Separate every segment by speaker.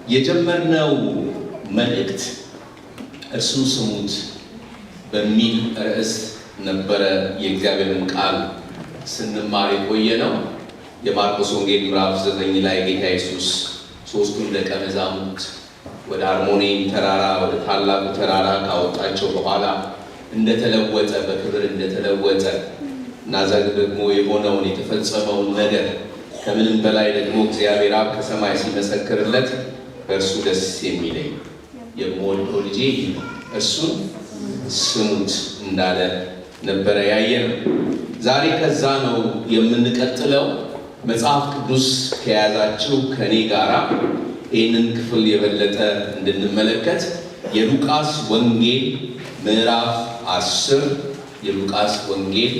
Speaker 1: የጀመርነው መልእክት እርሱን ስሙት በሚል ርዕስ ነበረ የእግዚአብሔርን ቃል ስንማር የቆየነው። የማርቆስ ወንጌል ምዕራፍ 9 ላይ ጌታ ኢየሱስ ሦስቱን ደቀ መዛሙርት ወደ አርሞንኤም ተራራ ወደ ታላቁ ተራራ ካወጣቸው በኋላ እንደተለወጠ በክብር እንደተለወጠ እና ደግሞ የሆነውን የተፈጸመውን ነገር ከምንም በላይ ደግሞ እግዚአብሔር አብ ከሰማይ ሲመሰክርለት በእርሱ ደስ የሚለኝ የምወደው ልጄ እርሱን ስሙት እንዳለ ነበረ ያየነው። ዛሬ ከዛ ነው የምንቀጥለው። መጽሐፍ ቅዱስ ከያዛችሁ ከኔ ጋራ ይህንን ክፍል የበለጠ እንድንመለከት የሉቃስ ወንጌል ምዕራፍ 10 የሉቃስ ወንጌል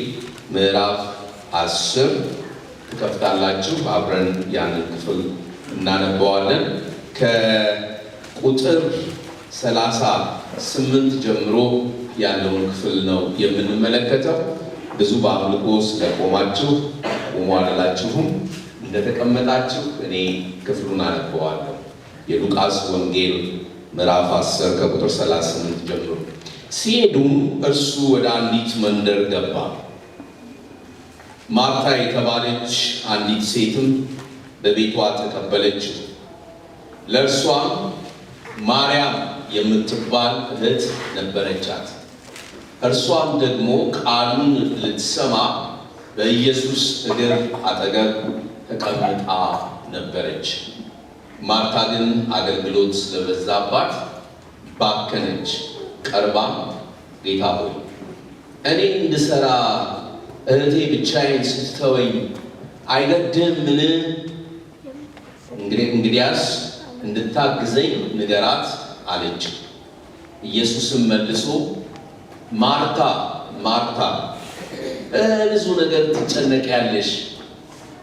Speaker 1: ምዕራፍ 10 ትከፍታላችሁ። አብረን ያንን ክፍል እናነበዋለን። ከቁጥር 38 ጀምሮ ያለውን ክፍል ነው የምንመለከተው። ብዙ በአምልኮ ስለቆማችሁ ቆሙ አላላችሁም። እንደተቀመጣችሁ እኔ ክፍሉን አነበዋለሁ። የሉቃስ ወንጌል ምዕራፍ 10 ከቁጥር 38 ጀምሮ። ሲሄዱም እርሱ ወደ አንዲት መንደር ገባ። ማርታ የተባለች አንዲት ሴትም በቤቷ ተቀበለችው። ለእርሷም ማርያም የምትባል እህት ነበረቻት። እርሷም ደግሞ ቃሉን ልትሰማ በኢየሱስ እግር አጠገብ ተቀምጣ ነበረች። ማርታ ግን አገልግሎት ስለበዛባት ባከነች። ቀርባም ጌታ ሆይ እኔ እንድሰራ እህቴ ብቻዬን ስትተወኝ አይገድህምን? እንግዲያስ እንድታግዘኝ ንገራት አለች። ኢየሱስም መልሶ ማርታ ማርታ ብዙ ነገር ትጨነቂያለሽ፣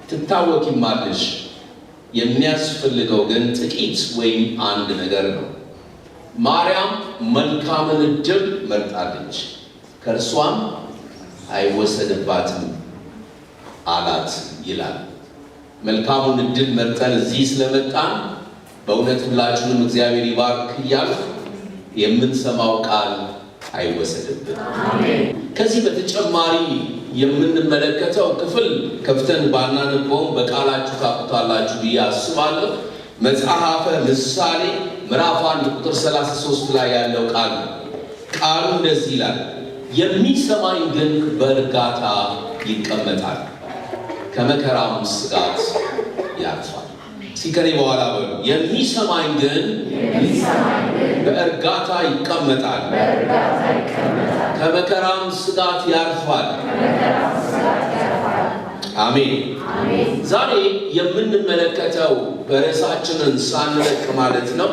Speaker 1: ትታወቂማለሽ። የሚያስፈልገው ግን ጥቂት ወይም አንድ ነገር ነው። ማርያም መልካምን ዕድል መርጣለች፣ ከእርሷም አይወሰድባትም አላት ይላል። መልካሙን ዕድል መርጠን እዚህ ስለመጣን በእውነት ሁላችሁንም እግዚአብሔር ይባርክ እያልኩ የምንሰማው ቃል አይወሰድብን። ከዚህ በተጨማሪ የምንመለከተው ክፍል ከፍተን ባናነበውም በቃላችሁ ታውቁታላችሁ ብዬ አስባለሁ። መጽሐፈ ምሳሌ ምዕራፍ 1 ቁጥር 33 ላይ ያለው ቃል ነው። ቃሉ እንደዚህ ይላል፣ የሚሰማኝ ግን በእርጋታ ይቀመጣል፣ ከመከራም ስጋት ያርፋል። ሲከኔ በኋላ በሉ፣ የሚሰማኝ ግን በእርጋታ ይቀመጣል፣ ከመከራም ስጋት ያርፋል። አሜን። ዛሬ የምንመለከተው በርዕሳችንን ሳንለቅ ማለት ነው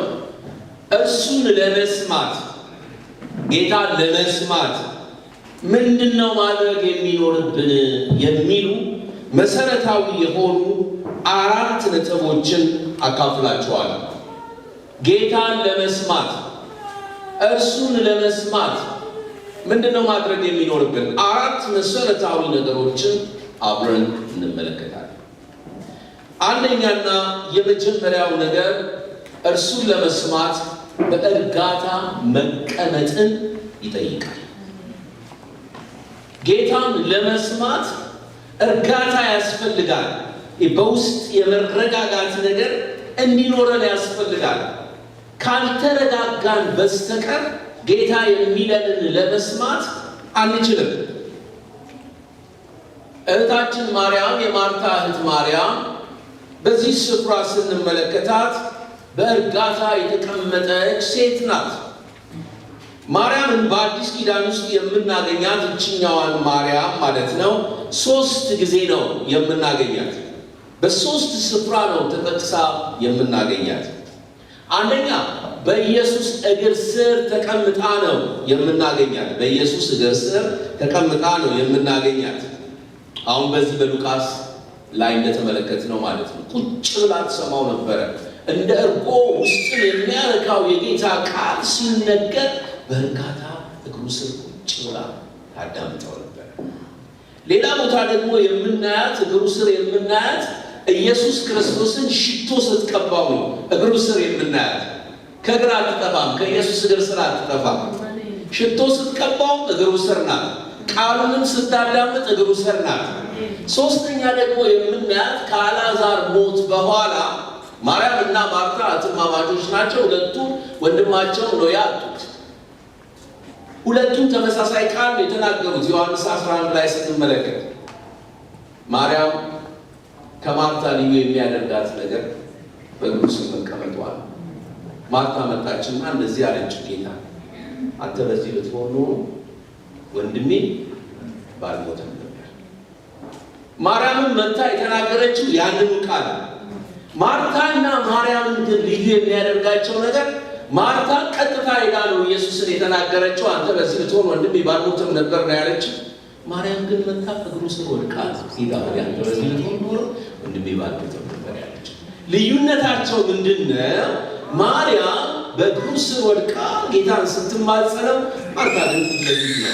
Speaker 1: እርሱን ለመስማት ጌታን ለመስማት ምንድነው ማድረግ የሚኖርብን የሚሉ መሰረታዊ የሆኑ 4 ነጥቦችን አካፍላችኋለሁ። ጌታን ለመስማት እርሱን ለመስማት ምንድነው ማድረግ የሚኖርብን? 4 መሰረታዊ ነገሮችን አብረን እንመለከታለን። አንደኛና የመጀመሪያው ነገር እርሱን ለመስማት በእርጋታ መቀመጥን ይጠይቃል። ጌታን ለመስማት እርጋታ ያስፈልጋል። በውስጥ የመረጋጋት ነገር እንዲኖረን ያስፈልጋል። ካልተረጋጋን በስተቀር ጌታ የሚለንን ለመስማት አንችልም። እህታችን ማርያም፣ የማርታ እህት ማርያም በዚህ ስፍራ ስንመለከታት በእርጋታ የተቀመጠች ሴት ናት። ማርያምን በአዲስ ኪዳን ውስጥ የምናገኛት እችኛዋን ማርያም ማለት ነው 3 ጊዜ ነው የምናገኛት። በ3 ስፍራ ነው ተጠቅሳ የምናገኛት። አንደኛ በኢየሱስ እግር ስር ተቀምጣ ነው የምናገኛት። በኢየሱስ እግር ስር ተቀምጣ ነው የምናገኛት። አሁን በዚህ በሉቃስ ላይ እንደተመለከትነው ማለት ነው ቁጭ ብላ ተሰማው ነበረ። እንደ እርጎ ውስጥን የሚያረካው የጌታ ቃል ሲነገር በእርጋታ እግሩ ስር ቁጭ ብላ ታዳምጠው ነበር። ሌላ ቦታ ደግሞ የምናያት እግሩ ስር የምናያት ኢየሱስ ክርስቶስን ሽቶ ስትቀባው ነው እግሩ ስር የምናያት። ከእግር አትጠፋም፣ ከኢየሱስ እግር ስር አትጠፋም። ሽቶ ስትቀባው እግሩ ስር ናት። ቃሉንም ስታዳምጥ እግሩ ስር ናት። ሶስተኛ ደግሞ የምናያት ከአልዓዛር ሞት በኋላ ማርያም እና ማርታ እህትማማቾች ናቸው። ሁለቱ ወንድማቸው ነው ያጡት። ሁለቱም ተመሳሳይ ቃል ነው የተናገሩት። ዮሐንስ 11 ላይ ስንመለከት ማርያም ከማርታ ልዩ የሚያደርጋት ነገር በእግሩ ስር መቀመጧ ነው። ማርታ መጣችና እንደዚህ አለችው፣ ጌታ አንተ በዚህ ብትሆን ኖሮ ወንድሜ ባልሞተም ነበር። ማርያምን መጣ የተናገረችው ያንን ቃል። ማርታና ማርያምን ግን ልዩ የሚያደርጋቸው ነገር ማርታ ቀጥታ ሄዳ ነው ኢየሱስን የተናገረችው፣ አንተ በዚህ ብትሆን ወንድሜ ባልሞተም ነበር ነው ያለችው። ማርያም ግን መጣ እግሩ ስር ወድቃ ጌታ አንተ በዚህ ብትሆን ኖሮ ወንድሜ ባልሞተም ነበር ያለችው። ልዩነታቸው ምንድነው? ማርያም በእግሩ ስር ወድቃ ጌታን ስትማጸነው፣ ማርታ ግን ለዚህ ነው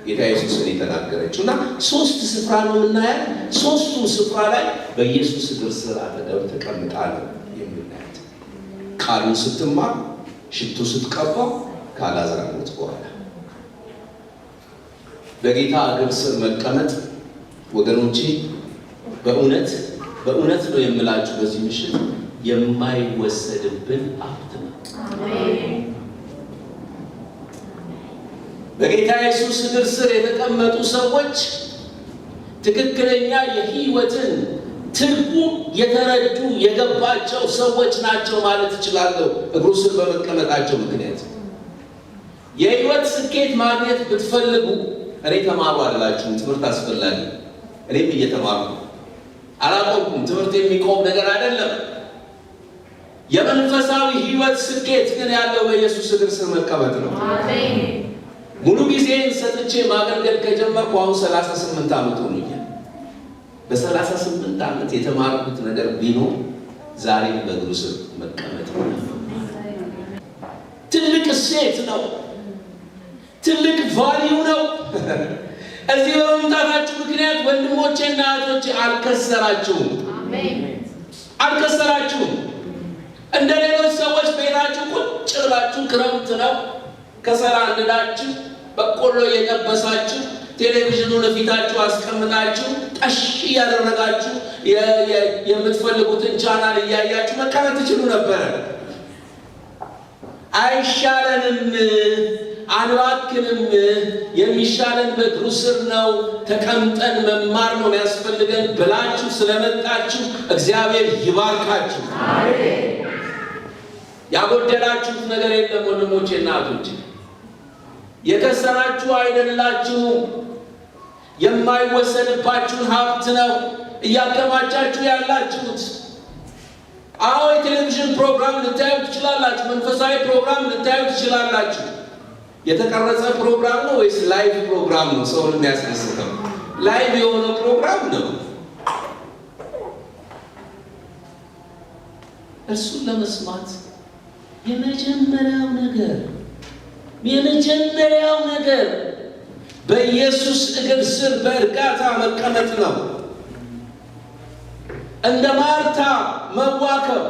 Speaker 1: ጌታ ኢየሱስን የተናገረችው። እና ሶስት ስፍራ ነው የምናያት። ሶስቱም ስፍራ ላይ በኢየሱስ እግር ስር አጠገብ ተቀምጣ ነው የምናያት። ቃሉን ስትማር፣ ሽቱ ስትቀባ፣ ከአልዓዛር ሞት በኋላ በጌታ እግር ስር መቀመጥ ወገኖቼ በእውነት ነው የምላችሁ በዚህ ምሽት የማይወሰድብን ሀብት ነው። በጌታ ኢየሱስ እግር ስር የተቀመጡ ሰዎች ትክክለኛ የሕይወትን ትርጉም የተረዱ የገባቸው ሰዎች ናቸው ማለት እችላለሁ። እግሩ ስር በመቀመጣቸው ምክንያት የሕይወት ስኬት ማግኘት ብትፈልጉ እኔ ተማሩ አላችሁም። ትምህርት አስፈላጊ። እኔም እየተማሩ አላቆምኩም። ትምህርት የሚቆም ነገር አይደለም። የመንፈሳዊ ሕይወት ስኬት ግን ያለው በኢየሱስ እግር ስር መቀመጥ ነው። አሜን። ሙሉ ጊዜን ሰጥቼ ማገልገል ከጀመርኩ አሁን 38 ዓመት ሆኖኛል። በ38 ዓመት የተማርኩት ነገር ቢኖር ዛሬ በእግሩ ስር መቀመጥ ነው። ትልቅ እሴት ነው። ትልቅ ቫልዩ ነው። እዚህ በመምጣታችሁ ምክንያት ወንድሞቼና እህቶቼ አልከሰራችሁም። አሜን። አልከሰራችሁም። እንደ ሌሎች ሰዎች ቤታችሁ ቁጭ ብላችሁ ክረምት ነው ከሰላ አንዳችሁ በቆሎ የጠበሳችሁ ቴሌቪዥኑን ፊታችሁ አስቀምጣችሁ ጠሽ ያደረጋችሁ የምትፈልጉትን ቻናል እያያችሁ መቀመጥ ትችሉ ነበር። አይሻለንም፣ አንባክንም፣ የሚሻለን በእግሩ ስር ነው፣ ተቀምጠን መማር ነው የሚያስፈልገን ብላችሁ ስለመጣችሁ እግዚአብሔር ይባርካችሁ። አሜን። ያጎደላችሁት ነገር የለም ወንድሞቼ እና እህቶቼ። የከሰራችሁ አይደላችሁም። የማይወሰድባችሁን ሀብት ነው እያከማቻችሁ ያላችሁት። አዎ የቴሌቪዥን ፕሮግራም ልታዩ ትችላላችሁ። መንፈሳዊ ፕሮግራም ልታዩ ትችላላችሁ። የተቀረጸ ፕሮግራም ነው ወይስ ላይቭ ፕሮግራም ነው? ሰውን የሚያስደስተው ላይቭ የሆነ ፕሮግራም ነው። እሱን ለመስማት የመጀመሪያው ነገር በኢየሱስ እግር ስር በእርጋታ መቀመጥ ነው። እንደ ማርታ መዋከብ፣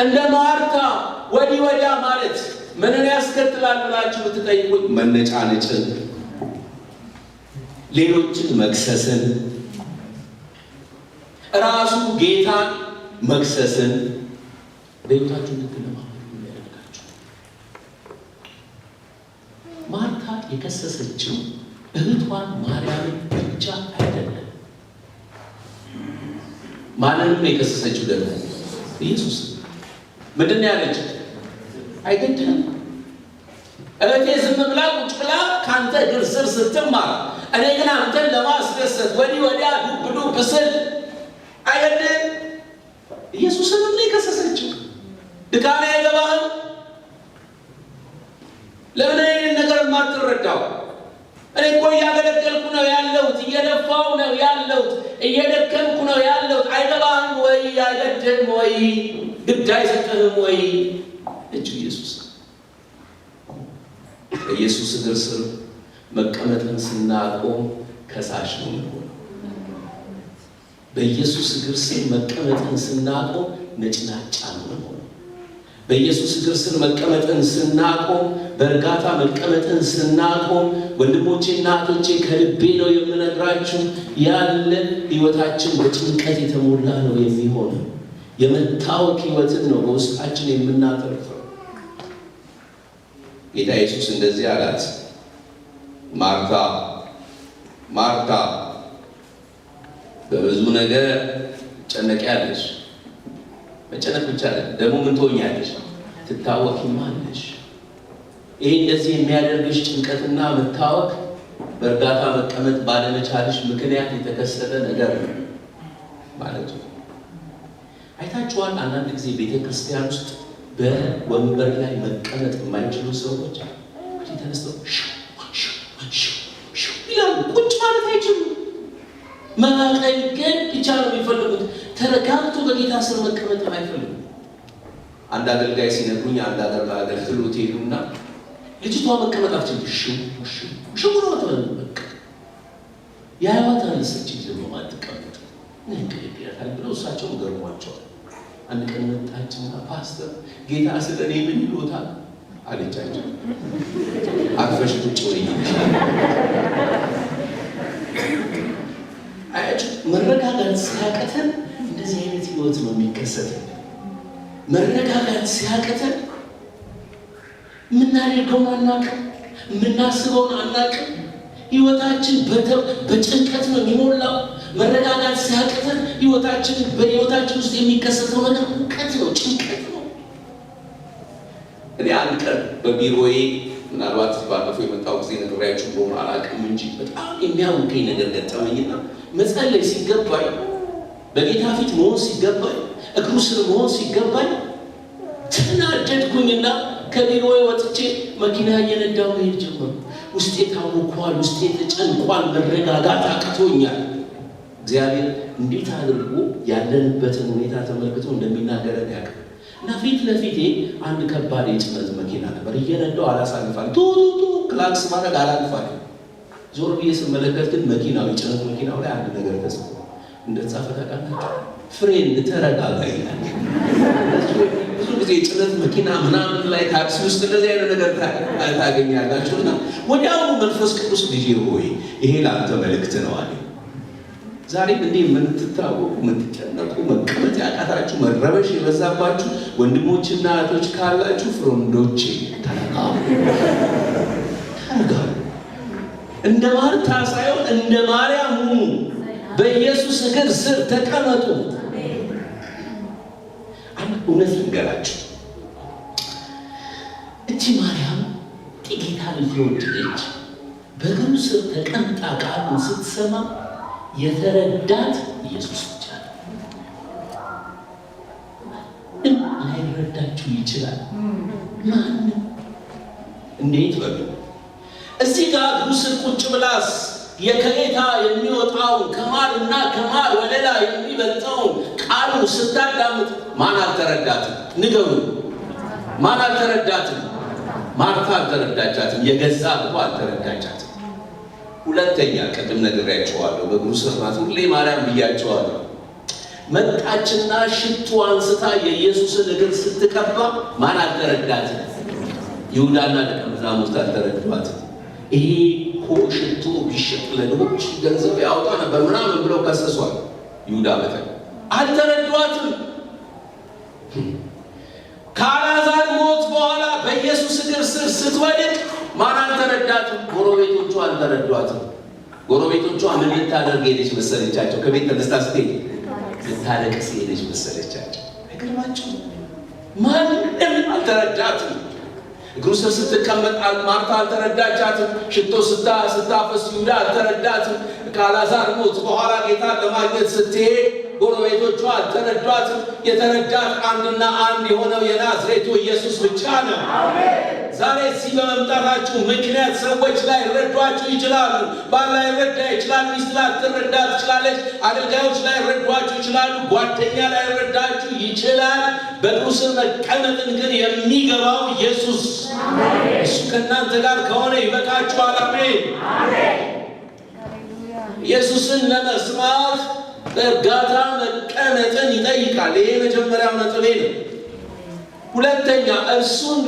Speaker 1: እንደ ማርታ ወዲህ ወዲያ ማለት ምንን ያስከትላል ብላችሁ ብትጠይቁኝ፣ መነጫነጭን፣ ሌሎችን መክሰስን፣ ራሱ ጌታን መክሰስን በሕይወታችሁ እንድትለማመዱ ያደርጋችሁ። ማርታ የከሰሰችው እህቷን ማርያምን ብቻ አይደለም። ማንንም የከሰሰችው ደግሞ ኢየሱስ። ምንድን ነው ያለችው? አይገድም። እህቴ ዝም ብላ ቁጭ ብላ ከአንተ እግር ስር ስትማር፣ እኔ ግን አንተን ለማስደሰት ወዲህ ወዲያ ዱብ ዱብ ስል አይገድም። ኢየሱስንም ነው የከሰሰችው። ድካሜ አይገባህም? ለምን ይህን ነገር የማትረዳው? እኔ እኮ እያገለገልኩ ነው ያለሁት፣ እየለፋው ነው ያለሁት፣ እየደከምኩ ነው ያለሁት። አይገባህም ወይ? አይገድም ወይ? ግድ አይሰጥህም ወይ? እጁ ኢየሱስ ኢየሱስ እግር ስር መቀመጥን ስናቆም ከሳሽ ነው የምንሆነው። በኢየሱስ እግር ስር መቀመጥን ስናቆም ነጭናጫ ነው የምንሆነው። በኢየሱስ እግር ስር መቀመጥን ስናቆም፣ በእርጋታ መቀመጥን ስናቆም፣ ወንድሞቼና እህቶቼ ከልቤ ነው የምነግራችሁ፣ ያለ ህይወታችን በጭንቀት የተሞላ ነው የሚሆነው። የመታወክ ህይወትን ነው በውስጣችን የምናተርፈው። ጌታ ኢየሱስ እንደዚህ አላት፣ ማርታ ማርታ በብዙ ነገር ትጨነቂያለሽ። መጨነቅ ብቻ ደግሞ ምን ትሆኛለሽ? ትታወኪማለሽ። ይሄ እንደዚህ የሚያደርግሽ ጭንቀትና መታወክ በእርጋታ መቀመጥ ባለመቻልሽ ምክንያት የተከሰተ ነገር ነው ማለት ነው። አይታችኋል። አንዳንድ ጊዜ ቤተክርስቲያን ውስጥ በወንበር ላይ መቀመጥ የማይችሉ ሰዎች እንግዲህ ተነስተው ይላሉ። ቁጭ ማለት አይችሉም። መቀልቀል ብቻ ነው የሚፈልጉት። ተረጋግቶ በጌታ ስር መቀመጥ አይፈልጉም። አንድ አገልጋይ ሲነግሩኝ አንድ አገልግሎት ሄዱና ልጅቷ መቀመጥ አትችልም። ሽው ነው ተመለከ ያዋታል ሰጪ ደግሞ ማጥቀመጥ እንግዲህ ያታል ብለው እሳቸው ገርሟቸዋል። አንድ ቀን መጣችና ፓስተር ጌታ ስለኔ ምን ይሉታል አለቻቸው። አክፈሽ ቁጭ ወይ መረጋጋት ሲያቀተን እንደዚህ አይነት ህይወት ነው የሚከሰተው። መረጋጋት ሲያቀተን የምናደርገውን አናውቅም፣ የምናስበውን አናውቅም። ህይወታችን በጭንቀት ነው የሚሞላው። መረጋጋት ሲያቀተን በህይወታችን ውስጥ የሚከሰተው ነገር ሙቀት ነው፣ ጭንቀት ነው። እኔ አንድ ቀን በቢሮዬ ምናልባት ባለፈው የመጣው ጊዜ ነግሬያችሁ እንደሆነ አላውቅም እንጂ በጣም የሚያውቀኝ ነገር ገጠመኝና መጸለይ ሲገባኝ፣ በጌታ ፊት መሆን ሲገባኝ፣ እግሩ ስር መሆን ሲገባኝ ተናደድኩኝና ከቢሮዬ ወጥቼ መኪና እየነዳሁ መሄድ ጀመርኩ። ውስጤ ታውቋል፣ ውስጤ ተጨንቋል፣ መረጋጋት አቅቶኛል። እግዚአብሔር እንዴት አድርጎ ያለንበትን ሁኔታ ተመልክቶ እንደሚናገረን ያውቃል። እና ፊት ለፊቴ አንድ ከባድ የጭነት መኪና ነበር። እየነዳሁ አላሳልፋል ቱቱቱ ክላክስ ማድረግ አላልፋል። ዞር ብዬ ስመለከት ግን መኪናው የጭነት መኪናው ላይ አንድ ነገር ተጽፎ እንደተጻፈ ታውቃላችሁ? ፍሬንድ ተረጋጋ ይላል። ብዙ ጊዜ የጭነት መኪና ምናምን ላይ ታክሲ ውስጥ እንደዚህ አይነት ነገር ታገኛላችሁ። እና ወዲያውኑ መንፈስ ቅዱስ ልጄ ሆይ ይሄ ለአንተ መልእክት ነው አለ። ዛሬም እንዴ የምትታወቁ የምትጨነቁ መቀመጥ ያቃታችሁ መረበሽ የበዛባችሁ ወንድሞችና እህቶች ካላችሁ ፍሬንዶቼ ተረጋጉ። እንደ ማርታ ሳይሆን እንደ ማርያም ሁኑ። በኢየሱስ እግር ስር ተቀመጡ። አንድ እውነት ልንገራችሁ። እቺ ማርያም ጌታ ልትወደች በእግሩ ስር ተቀምጣ ቃሉን ስትሰማ የተረዳት ኢየሱስ ብቻ ነው። ላይረዳችሁ ይችላል ማንም። እንዴት በሉ እዚህ ጋር እግሩ ስር ቁጭ ብላስ የከጌታ የሚወጣውን ከማርና ከማር ወለላ የሚበልጠውን ቃሉን ስታዳምጥ ማን አልተረዳትም? ንገሩ። ማን አልተረዳትም? ማርታ አልተረዳቻትም። የገዛ ልቧ አልተረዳቻትም። ሁለተኛ ቅድም ነግሬያቸዋለሁ፣ በእግሩ ስር ናት። ሁሌ ማርያም ብያቸዋለሁ። መጣችና ሽቱ አንስታ የኢየሱስን እግር ስትቀባ ማን አልተረዳትም? ይሁዳና ደቀ መዛሙርት አልተረዷትም። ይሄ ሽቱ ቢሸጥ ለድሆች ገንዘብ ያወጣ ነበር ምናምን ብለው ከሰሷል። ይሁዳ በተለይ አልተረዷትም። ከአልዓዛር ሞት በኋላ በኢየሱስ እግር ስር ስትወድቅ ማን አልተረዳትም? ጎረቤቶቿ አልተረዷትም። ጎረቤቶቿ ምን ልታደርግ ሄደች መሰለቻቸው? ከቤት ተነስታ ስትሄድ ልታለቅስ ሄደች መሰለቻቸው። አይገርማችሁም? ማንም አልተረዳትም። እግሩ ስር ስትቀመጥ ማርታ አልተረዳቻትም። ሽቶ ስታፈስ ይሁዳ አልተረዳትም። ከአልዓዛር ሞት በኋላ ጌታን ለማግኘት ስትሄድ ጎረቤቶቿ አልተረዷትም። የተረዳት አንድና አንድ የሆነው የናዝሬቱ ኢየሱስ ብቻ ነው። ዛሬ እዚህ በመምጣታችሁ ምክንያት ሰዎች ላይ ረዷችሁ ይችላሉ። ባል ላይ ረዳ ይችላል። ሚስት ላይ ትረዳ ትችላለች። አገልጋዮች ላይ ረዷችሁ ይችላሉ። ጓደኛ ላይ ረዳችሁ ይችላል። በእግሩ ስር መቀመጥን ግን የሚገባው ኢየሱስ፣ እሱ ከእናንተ ጋር ከሆነ ይበቃችኋል። አሜን። ኢየሱስን ለመስማት በእርጋታ መቀመጥን ይጠይቃል። ይሄ መጀመሪያው ነጥቤ ነው። ሁለተኛ እርሱን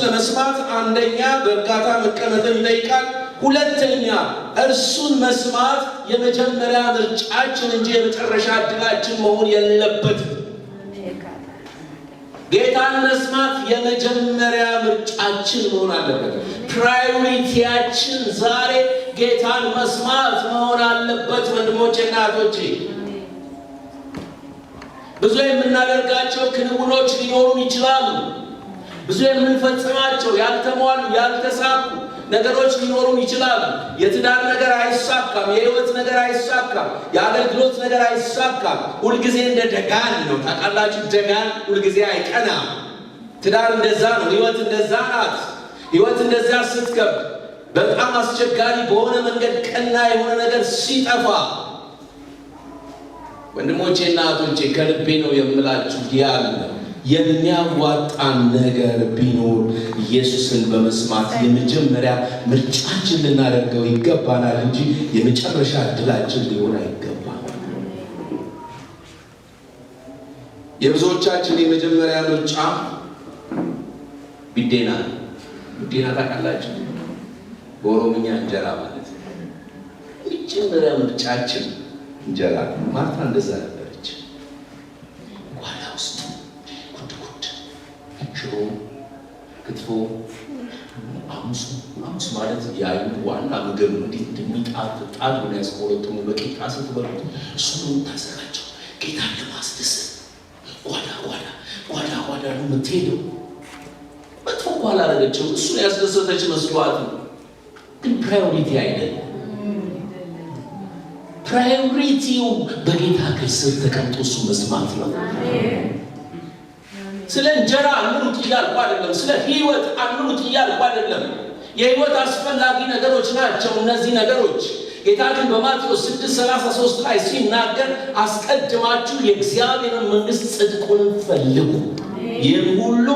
Speaker 1: ለመስማት አንደኛ በእርጋታ መቀመጥን ይጠይቃል። ሁለተኛ እርሱን መስማት የመጀመሪያ ምርጫችን እንጂ የመጨረሻ ዕድላችን መሆን የለበትም። ጌታን መስማት የመጀመሪያ ምርጫችን መሆን አለበት። ፕራዮሪቲያችን ዛሬ ጌታን መስማት መሆን አለበት። ወንድሞቼና እህቶቼ ብዙ የምናደርጋቸው ክንውኖች ሊኖሩን ይችላሉ። ብዙ የምንፈጽማቸው ያልተሟሉ ያልተሳኩ ነገሮች ሊኖሩን ይችላሉ። የትዳር ነገር አይሳካም፣ የህይወት ነገር አይሳካም፣ የአገልግሎት ነገር አይሳካም። ሁልጊዜ እንደ ደጋን ነው። ታውቃላችሁ፣ ደጋን ሁልጊዜ አይቀናም። ትዳር እንደዛ ነው። ህይወት እንደዛ ናት። ህይወት እንደዛ ስትከብድ በጣም አስቸጋሪ በሆነ መንገድ ቀና የሆነ ነገር ሲጠፋ ወንድሞቼና እህቶቼ ከልቤ ነው የምላችሁ ያለ የሚያዋጣን ነገር ቢኖር ኢየሱስን በመስማት የመጀመሪያ ምርጫችን ልናደርገው ይገባናል እንጂ የመጨረሻ ዕድላችን ሊሆን አይገባም። የብዙዎቻችን የመጀመሪያ ምርጫ ቢዴና ታውቃላችሁ? በኦሮምኛ እንጀራ ማለት ነው። የመጀመሪያ ምርጫችን እንጀራ። ማርታ እንደዛ ነበረች። ጓዳ ውስጥ ሽሮ፣ ክትፎ፣ አሙስ ማለት የአይሁድ ዋና ምግብ ነው። እንዴት እንደሚጣፍጥ ጣሉን ያስቆረጥሙ በቂጣ ስትበሉት እሱን ታዘጋጀው። ጌታን ለማስደሰት ጓዳ ነው የምትሄደው። መጥፎ እኮ አላደረገችው። እሱን ያስደሰተች መስሏት ነው። ግን ፕራዮሪቲ አይደለም። ፕራዮሪቲው በጌታ እግር ስር ተቀምጦ እሱ መስማት ነው። ስለ እንጀራ አንሩጥ እያልኩ አይደለም። ስለ ህይወት አንሩጥ እያልኩ አይደለም። የህይወት አስፈላጊ ነገሮች ናቸው እነዚህ ነገሮች። ጌታ ግን በማቴዎስ 6:33 ላይ ሲናገር አስቀድማችሁ የእግዚአብሔርን መንግሥት ጽድቁን ፈልጉ፣ ይህም ሁሉ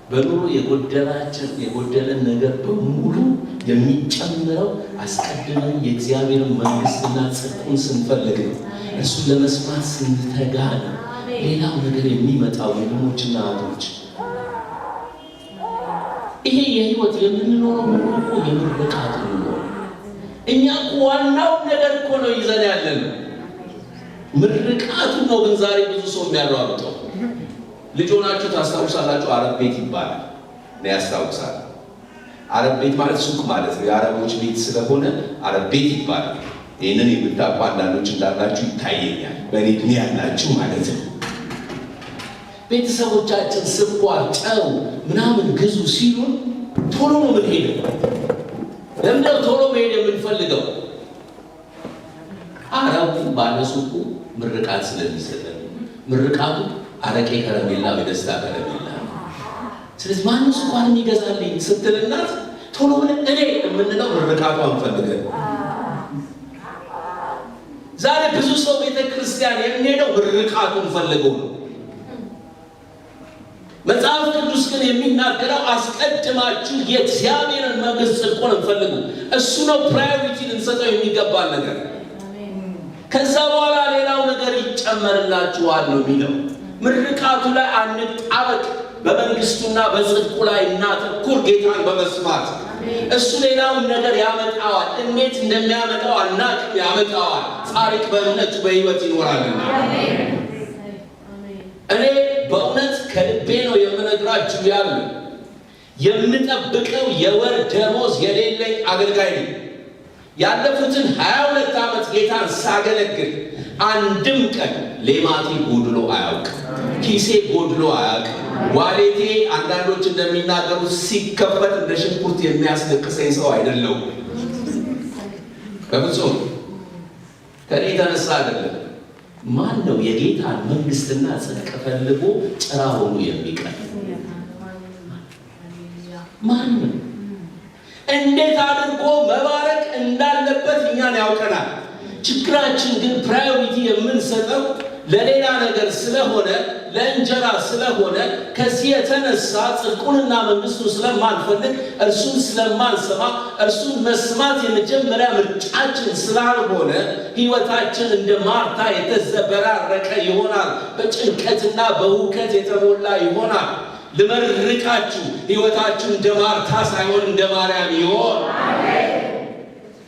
Speaker 1: በኑሮ የጎደለን ነገር በሙሉ የሚጨምረው አስቀድመን የእግዚአብሔርን መንግሥትና ጽድቁን ስንፈልግ ነው። እሱን ለመስማት ስንተጋ ነው። ሌላው ነገር የሚመጣው ወንድሞችና እህቶች፣ ይሄ የህይወት የምንኖረው እኮ የምርቃት ነው። እኛ እኮ ዋናው ነገር እኮ ነው ይዘን ያለን ምርቃቱ ነው። ግን ዛሬ ብዙ ሰው የሚያሯሩጠው ልጅ ሆናችሁ ታስታውሳላችሁ? አረብ ቤት ይባላል። እኔ ያስታውሳል። አረብ ቤት ማለት ሱቅ ማለት ነው። የአረቦች ቤት ስለሆነ አረብ ቤት ይባላል። ይህንን የምታውቁ አንዳንዶች እንዳላችሁ ይታየኛል። በእኔ ዕድሜ ያላችሁ ማለት ነው። ቤተሰቦቻችን ስኳር፣ ጨው ምናምን ግዙ ሲሉን ቶሎ ነው የምንሄደው። ለምንድነው ቶሎ መሄድ የምንፈልገው? አረቡ ባለሱቁ ምርቃት ስለሚሰጠን፣ ምርቃቱ አረቄ ከረሜላ በደስታ ከረሜላ። ስለዚህ ማን ስኳር የሚገዛልኝ ስትል እናት ቶሎ ብለን እኔ የምንለው ምርቃቷን ፈልገን። ዛሬ ብዙ ሰው ቤተክርስቲያን የሚሄደው ምርቃቱን ፈልገው ነው። መጽሐፍ ቅዱስ ግን የሚናገረው አስቀድማችሁ የእግዚአብሔርን መንግሥት ጽድቁን ፈልጉ። እሱ ነው ፕራዮሪቲ ልንሰጠው የሚገባል ነገር። ከዛ በኋላ ሌላው ነገር ይጨመርላችኋል ነው የሚለው። ምርቃቱ ላይ አንጣበቅ፣ በመንግስቱና በጽድቁ ላይ እናተኩር። ጌታን በመስማት እሱ ሌላውን ነገር ያመጣዋል። እንዴት እንደሚያመጣው አናውቅም፣ ያመጣዋል። ጻድቅ በእምነቱ በሕይወት ይኖራልና። እኔ በእውነት ከልቤ ነው የምነግራችሁ ያለ የምጠብቀው የወር ደሞዝ የሌለኝ አገልጋይ ነው። ያለፉትን 22 ዓመት ጌታን ሳገለግል አንድም ቀን ሌማቴ ጎድሎ አያውቅም፣ ኪሴ ጎድሎ አያውቅም። ዋሌቴ አንዳንዶች እንደሚናገሩት ሲከፈት እንደ ሽንኩርት የሚያስለቅሰኝ ሰው አይደለሁም። በፍጹም ከኔ የተነሳ አይደለም። ማን ነው የጌታን መንግስትና ጽድቅ ፈልጎ ጭራ ሆኖ የሚቀር? ማን ነው? እንዴት አድርጎ መባረክ እንዳለበት እኛን ያውቀናል። ችግራችን ግን ፕራዮሪቲ የምንሰጠው ለሌላ ነገር ስለሆነ ለእንጀራ ስለሆነ ከዚህ የተነሳ ጽድቁንና መንግስቱን ስለማንፈልግ እርሱን ስለማንሰማ እርሱን መስማት የመጀመሪያ ምርጫችን ስላልሆነ ሕይወታችን እንደ ማርታ የተዘበራረቀ ይሆናል። በጭንቀትና በሁከት የተሞላ ይሆናል። ልመርቃችሁ፣ ሕይወታችሁ እንደ ማርታ ሳይሆን እንደ ማርያም ይሆን።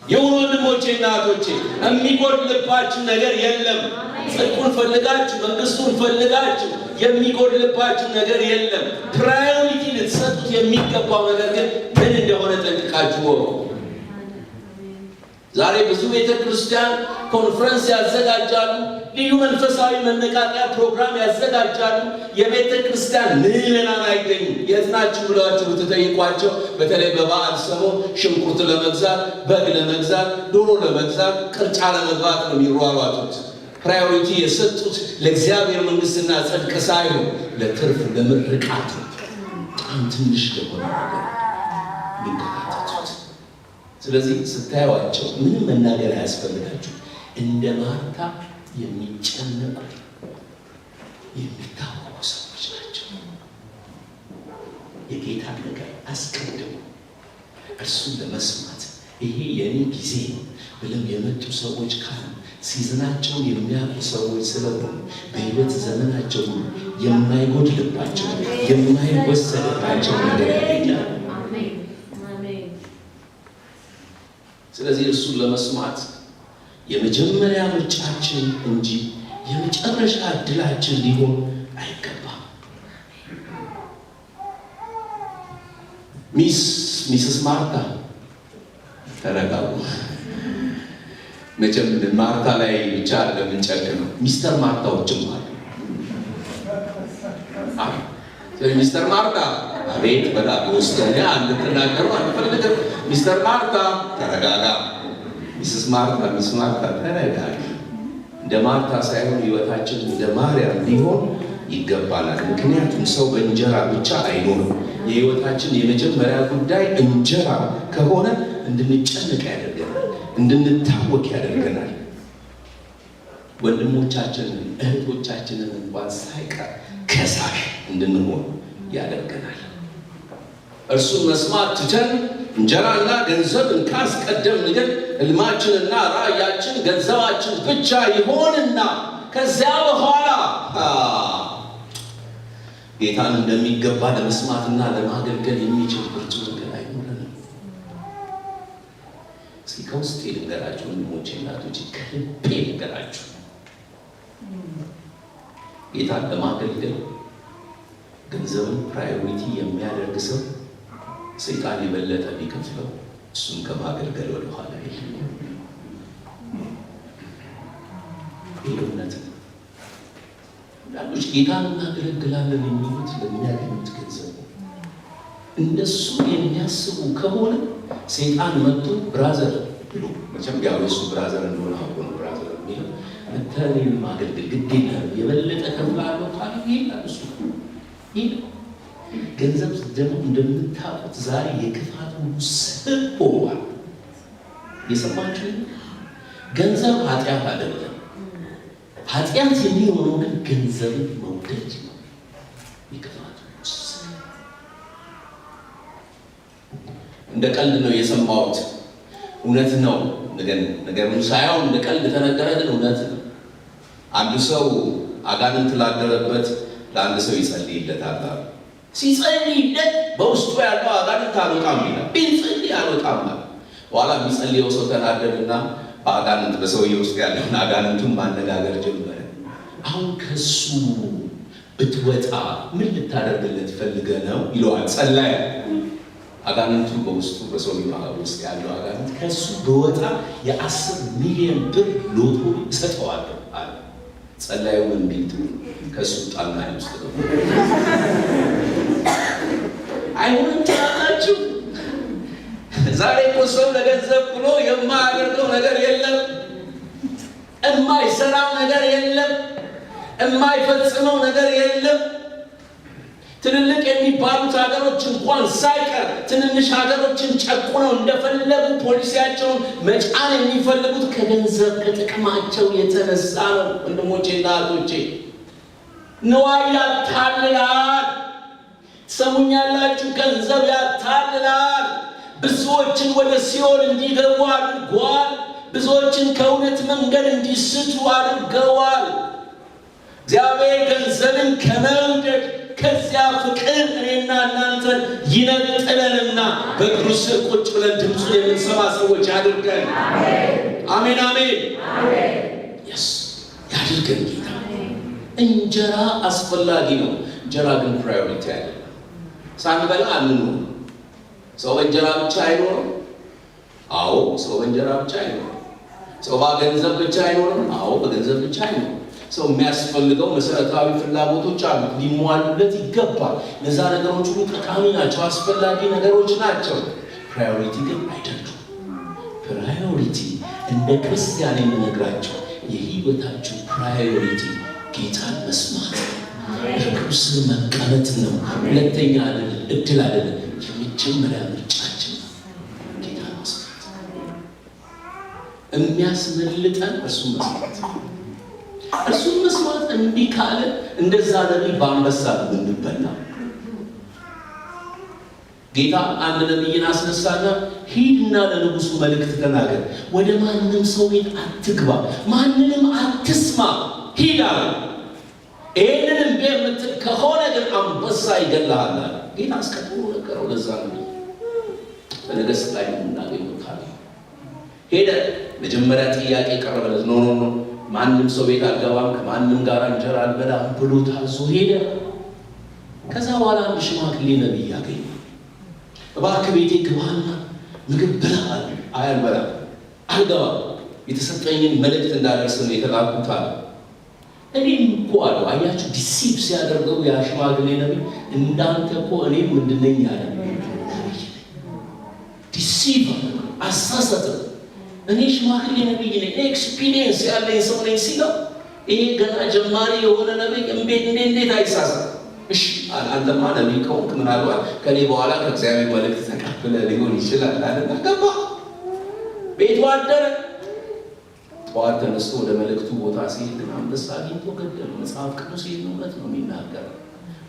Speaker 1: የሆኑ ወንድሞቼና እህቶቼ የሚጎድልባችሁ ነገር የለም። ጽድቁን ፈልጋችሁ መንግስቱን ፈልጋችሁ የሚጎድልባችሁ ነገር የለም። ፕራዮሪቲ ልትሰጡት የሚገባው ነገር ግን ምን እንደሆነ ጠንቅቃችሁ ወቁ። ዛሬ ብዙ ቤተ ክርስቲያን ኮንፈረንስ ያዘጋጃሉ፣ ልዩ መንፈሳዊ መነቃቂያ ፕሮግራም ያዘጋጃሉ። የቤተ ክርስቲያን ምዕመናን አይገኙም። የት ናችሁ ብላችሁ ብትጠይቋቸው በተለይ በበዓል ሰሞን ሽንኩርት ለመግዛት፣ በግ ለመግዛት፣ ዶሮ ለመግዛት፣ ቅርጫ ለመግባት ነው የሚሯሯጡት። ፕራዮሪቲ የሰጡት ለእግዚአብሔር መንግስትና ጽድቅ ሳይሆን ለትርፍ ለምርቃት በጣም ትንሽ ለሆነ ነገር የሚንከራተቱት። ስለዚህ ስታዩዋቸው ምንም መናገር አያስፈልጋችሁ። እንደ ማርታ የሚጨነቁ የሚታወቁ ሰዎች ናቸው። የጌታ ነገር አስቀድሞ እርሱን ለመስማት ይሄ የኔ ጊዜ ነው ብለው የመጡ ሰዎች ካሉ ሲዝናቸውን የሚያውቁ ሰዎች ስለሆኑ በሕይወት ዘመናቸው የማይጎድልባቸው የማይወሰድባቸው ነገር ያገኛል። ስለዚህ እርሱን ለመስማት የመጀመሪያ ምርጫችን እንጂ የመጨረሻ እድላችን ሊሆን አይገባም። ሚስስ ማርታ ተረጋጉ። መቼም ማርታ ላይ ብቻ ለምንጨቅ ነው። ሚስተር ማርታዎችም አሉ። ሚስተር ማርታ አቤት በጣም ወስተኛ አንተናገሩ አንፈልግም። ሚስተር ማርታ ተረጋጋ። ሚስስ ማርታ ሚስ ማርታ ተረጋጋ። እንደ ማርታ ሳይሆን ሕይወታችን እንደ ማርያም ሊሆን ይገባናል። ምክንያቱም ሰው በእንጀራ ብቻ አይኖርም። የሕይወታችን የመጀመሪያ ጉዳይ እንጀራ ከሆነ እንድንጨነቅ ያደርገናል፣ እንድንታወቅ ያደርገናል። ወንድሞቻችንን እህቶቻችንን እንኳን ሳይቀር ከሳሽ እንድንሆን ያደርገናል። እርሱን መስማት ትተን እንጀራና ገንዘብን ካስቀደምን ግን ሕልማችንና ራእያችን ገንዘባችን ብቻ ይሆንና ከዚያ በኋላ ጌታን እንደሚገባ ለመስማትና ለማገልገል የሚችል ብርቱ ነገር አይኖረንም። እስኪ ከውስጤ ልንገራችሁ ወንድሞቼ፣ እናቶቼ፣ ከልቤ ልንገራችሁ። ጌታን ለማገልገል ገንዘብን ፕራዮሪቲ የሚያደርግ ሰው ሰይጣን የበለጠ ቢከፍለው እሱን ከማገልገል ወደ ኋላ የለም። ይህ እውነት ነው። አንዳንዶች ጌታን እናገለግላለን የሚሉት ለሚያገኙት ገንዘብ ነው። እንደሱ የሚያስቡ ከሆነ ሰይጣን መጥቶ ብራዘር ብሎ መቼም ያው እሱ ብራዘር እንደሆነ አውቆ ነው ብራዘር የሚለው መተኔን ማገልገል ግድ የለም የበለጠ ከፍላለሁ ካለ ይሄዳል። እሱ ይሄ ገንዘብ ደግሞ እንደምታውቁት ዛሬ የክፋት ስር ሆኗል። የሰማችሁ ገንዘብ ኃጢአት አይደለም። ኃጢአት የሚሆነው ግን ገንዘብን መውደድ ነው። የክፋት ስር እንደ ቀልድ ነው የሰማሁት። እውነት ነው። ነገሩን ሳይሆን እንደ ቀልድ ተነገረ፣ ግን እውነት ነው። አንዱ ሰው አጋንንት ላደረበት ለአንድ ሰው ይጸልይለታል። ሲጸልይለት በውስጡ ያለው አጋንንት አልወጣም ይላል። ቢጸልይ አልወጣም ማለት በኋላ የሚጸልየው ሰው ተናደደና በአጋንንት በሰውዬው ውስጥ ያለውን አጋንንቱን ማነጋገር ጀመረ። አሁን ከሱ ብትወጣ ምን ልታደርግለት ፈልገህ ነው ይለዋል። ጸለየ። አጋንንቱ በውስጡ በሰውዬው ውስጥ ያለው አጋንንት ከሱ በወጣ የ10 ሚሊዮን ብር ሎቶ እሰጠዋለሁ አለ። ጸላዩ ምን ቢልቱ ከሱ ጣና ውስጥ ነው። አይሁን ታላችሁ። ዛሬ እኮ ሰው ለገንዘብ ብሎ የማያደርገው ነገር የለም፣ የማይሰራው ነገር የለም፣ የማይፈጽመው ነገር የለም። ትልልቅ የሚባሉት ሀገሮች እንኳን ሳይቀር ትንንሽ ሀገሮችን ጨቁነው እንደፈለጉ ፖሊሲያቸውን መጫን የሚፈልጉት ከገንዘብ ከጥቅማቸው የተነሳ ነው። ወንድሞቼና እህቶቼ ንዋይ ያታልላል። ሰሙኛላችሁ? ገንዘብ ያታልላል። ብዙዎችን ወደ ሲኦል እንዲገቡ አድርጓል። ብዙዎችን ከእውነት መንገድ እንዲስቱ አድርገዋል። እግዚአብሔር ገንዘብን ከመውደድ ከዚያ ፍቅር እኔና እናንተን ይነጥለንና በእግሩ ስር ቁጭ ብለን ድምፁን የምንሰማ ሰዎች ያድርገን። አሜን አሜን። የስ ያድርገን ጌታ። እንጀራ አስፈላጊ ነው። እንጀራ ግን ፕራዮሪቲ ያለ ሳንበላ አንኖር። ሰው በእንጀራ ብቻ አይኖርም። አዎ ሰው በእንጀራ ብቻ አይኖርም። ሰው በገንዘብ ብቻ አይኖርም። አዎ በገንዘብ ብቻ አይኖርም። ሰው የሚያስፈልገው መሰረታዊ ፍላጎቶች አሉት፣ ሊሟሉለት ይገባል። እነዛ ነገሮች ሁሉ ጠቃሚ ናቸው፣ አስፈላጊ ነገሮች ናቸው። ፕራዮሪቲ ግን አይደሉም። ፕራዮሪቲ እንደ ክርስቲያን የምነግራቸው የህይወታችሁ ፕራዮሪቲ ጌታን መስማት በክርስቶስ መቀመጥ ነው። ሁለተኛ እድል አይደለም፣ የመጀመሪያ ምርጫችን ነው። ጌታን መስማት የሚያስመልጠን እርሱን መስማት። እርሱን መስማት እምቢ ካለ እንደዛ ነቢይ በአንበሳ ብንበላ። ጌታ አንድ ነቢይን አስነሳና ሂድና ለንጉሱ መልእክት ተናገር፣ ወደ ማንም ሰው ቤት አትግባ፣ ማንንም አትስማ፣ ሂድ አለ። ይህንንም የምትል ከሆነ ግን አንበሳ ይገላሃል። ጌታ አስቀድሞ ነገረው። ለዛ ነው በነገሥት ላይ የምናገኘው ታሪክ። ሄደ። መጀመሪያ ጥያቄ ቀረበለት። ኖ ማንም ሰው ቤት አልገባም፣ ከማንም ጋር እንጀራ አልበላም ብሎ ታዞ ሄደ። ከዛ በኋላ አንድ ሽማግሌ ነቢይ ያገኘ። እባክህ ቤቴ ግባና ምግብ ብላ አለ። አልበላም፣ አልገባም፣ የተሰጠኝን መልእክት እንዳደርስ ነው የተላኩት አለ። እኔም እኮ አለው። አያችሁ ዲሲፕ ሲያደርገው ያ ሽማግሌ ነቢይ እንዳንተ እኮ እኔም ምንድነኝ ያለ ዲሲፕ አሳሰተ። እኔ ሽማግሌ ነቢይ ነኝ፣ ኤክስፒሪየንስ ያለኝ ሰው ነኝ ሲለው ይሄ ገና ጀማሪ የሆነ ነቢይ እንዴት አይሳሳት? እሺ አንተማ ነቢይ ከሆንክ ምናልባት ከኔ በኋላ ከእግዚአብሔር መልእክት ተቀብለ ሊሆን ይችላል አለና ገባ። ቤቱ አደረ። ጠዋት ተነስቶ ወደ መልእክቱ ቦታ ሲሄድ ግን አንበሳ አግኝቶ ገደለ። መጽሐፍ ቅዱስ ይህን እውነት ነው የሚናገረው።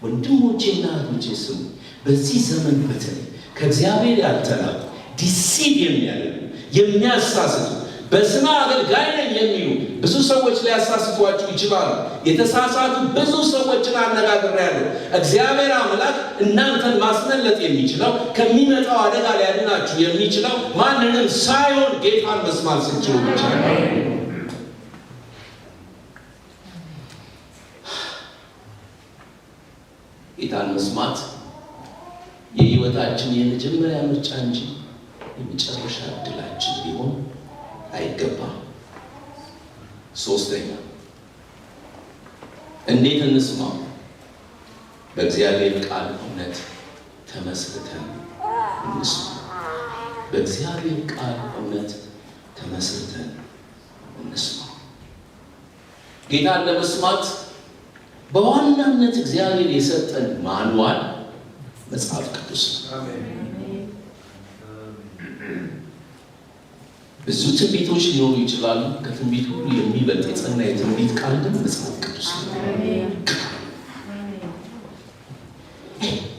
Speaker 1: ወንድሞቼና እህቶቼ ስሙ። በዚህ ዘመን በተለይ ከእግዚአብሔር ያልተላኩ ዲሲቭ የሚያደርጉ የሚያሳስቱ በስመ አገልጋይ ነኝ የሚሉ ብዙ ሰዎች ሊያሳስቷችሁ ይችላሉ። የተሳሳቱ ብዙ ሰዎችን አነጋግሬያለሁ። እግዚአብሔር አምላክ እናንተን ማስመለጥ የሚችለው ከሚመጣው አደጋ ሊያድናችሁ የሚችለው ማንንም ሳይሆን ጌታን መስማት ስትችሉ ብቻ ነው። ጌታን መስማት የህይወታችን የመጀመሪያ ምርጫ እንጂ የመጨረሻ እድላችን ሊሆን አይገባም። ሶስተኛ እንዴት እንስማ? በእግዚአብሔር ቃል እውነት ተመስርተን እንስማ። በእግዚአብሔር ቃል እውነት ተመስርተን እንስማ። ጌታን ለመስማት በዋናነት እግዚአብሔር የሰጠን ማንዋል መጽሐፍ ቅዱስ ነው። ብዙ ትንቢቶች ሊኖሩ ይችላሉ። ከትንቢት ሁሉ የሚበልጥ የጸና የትንቢት ቃል ግን መጽሐፍ ቅዱስ ነው።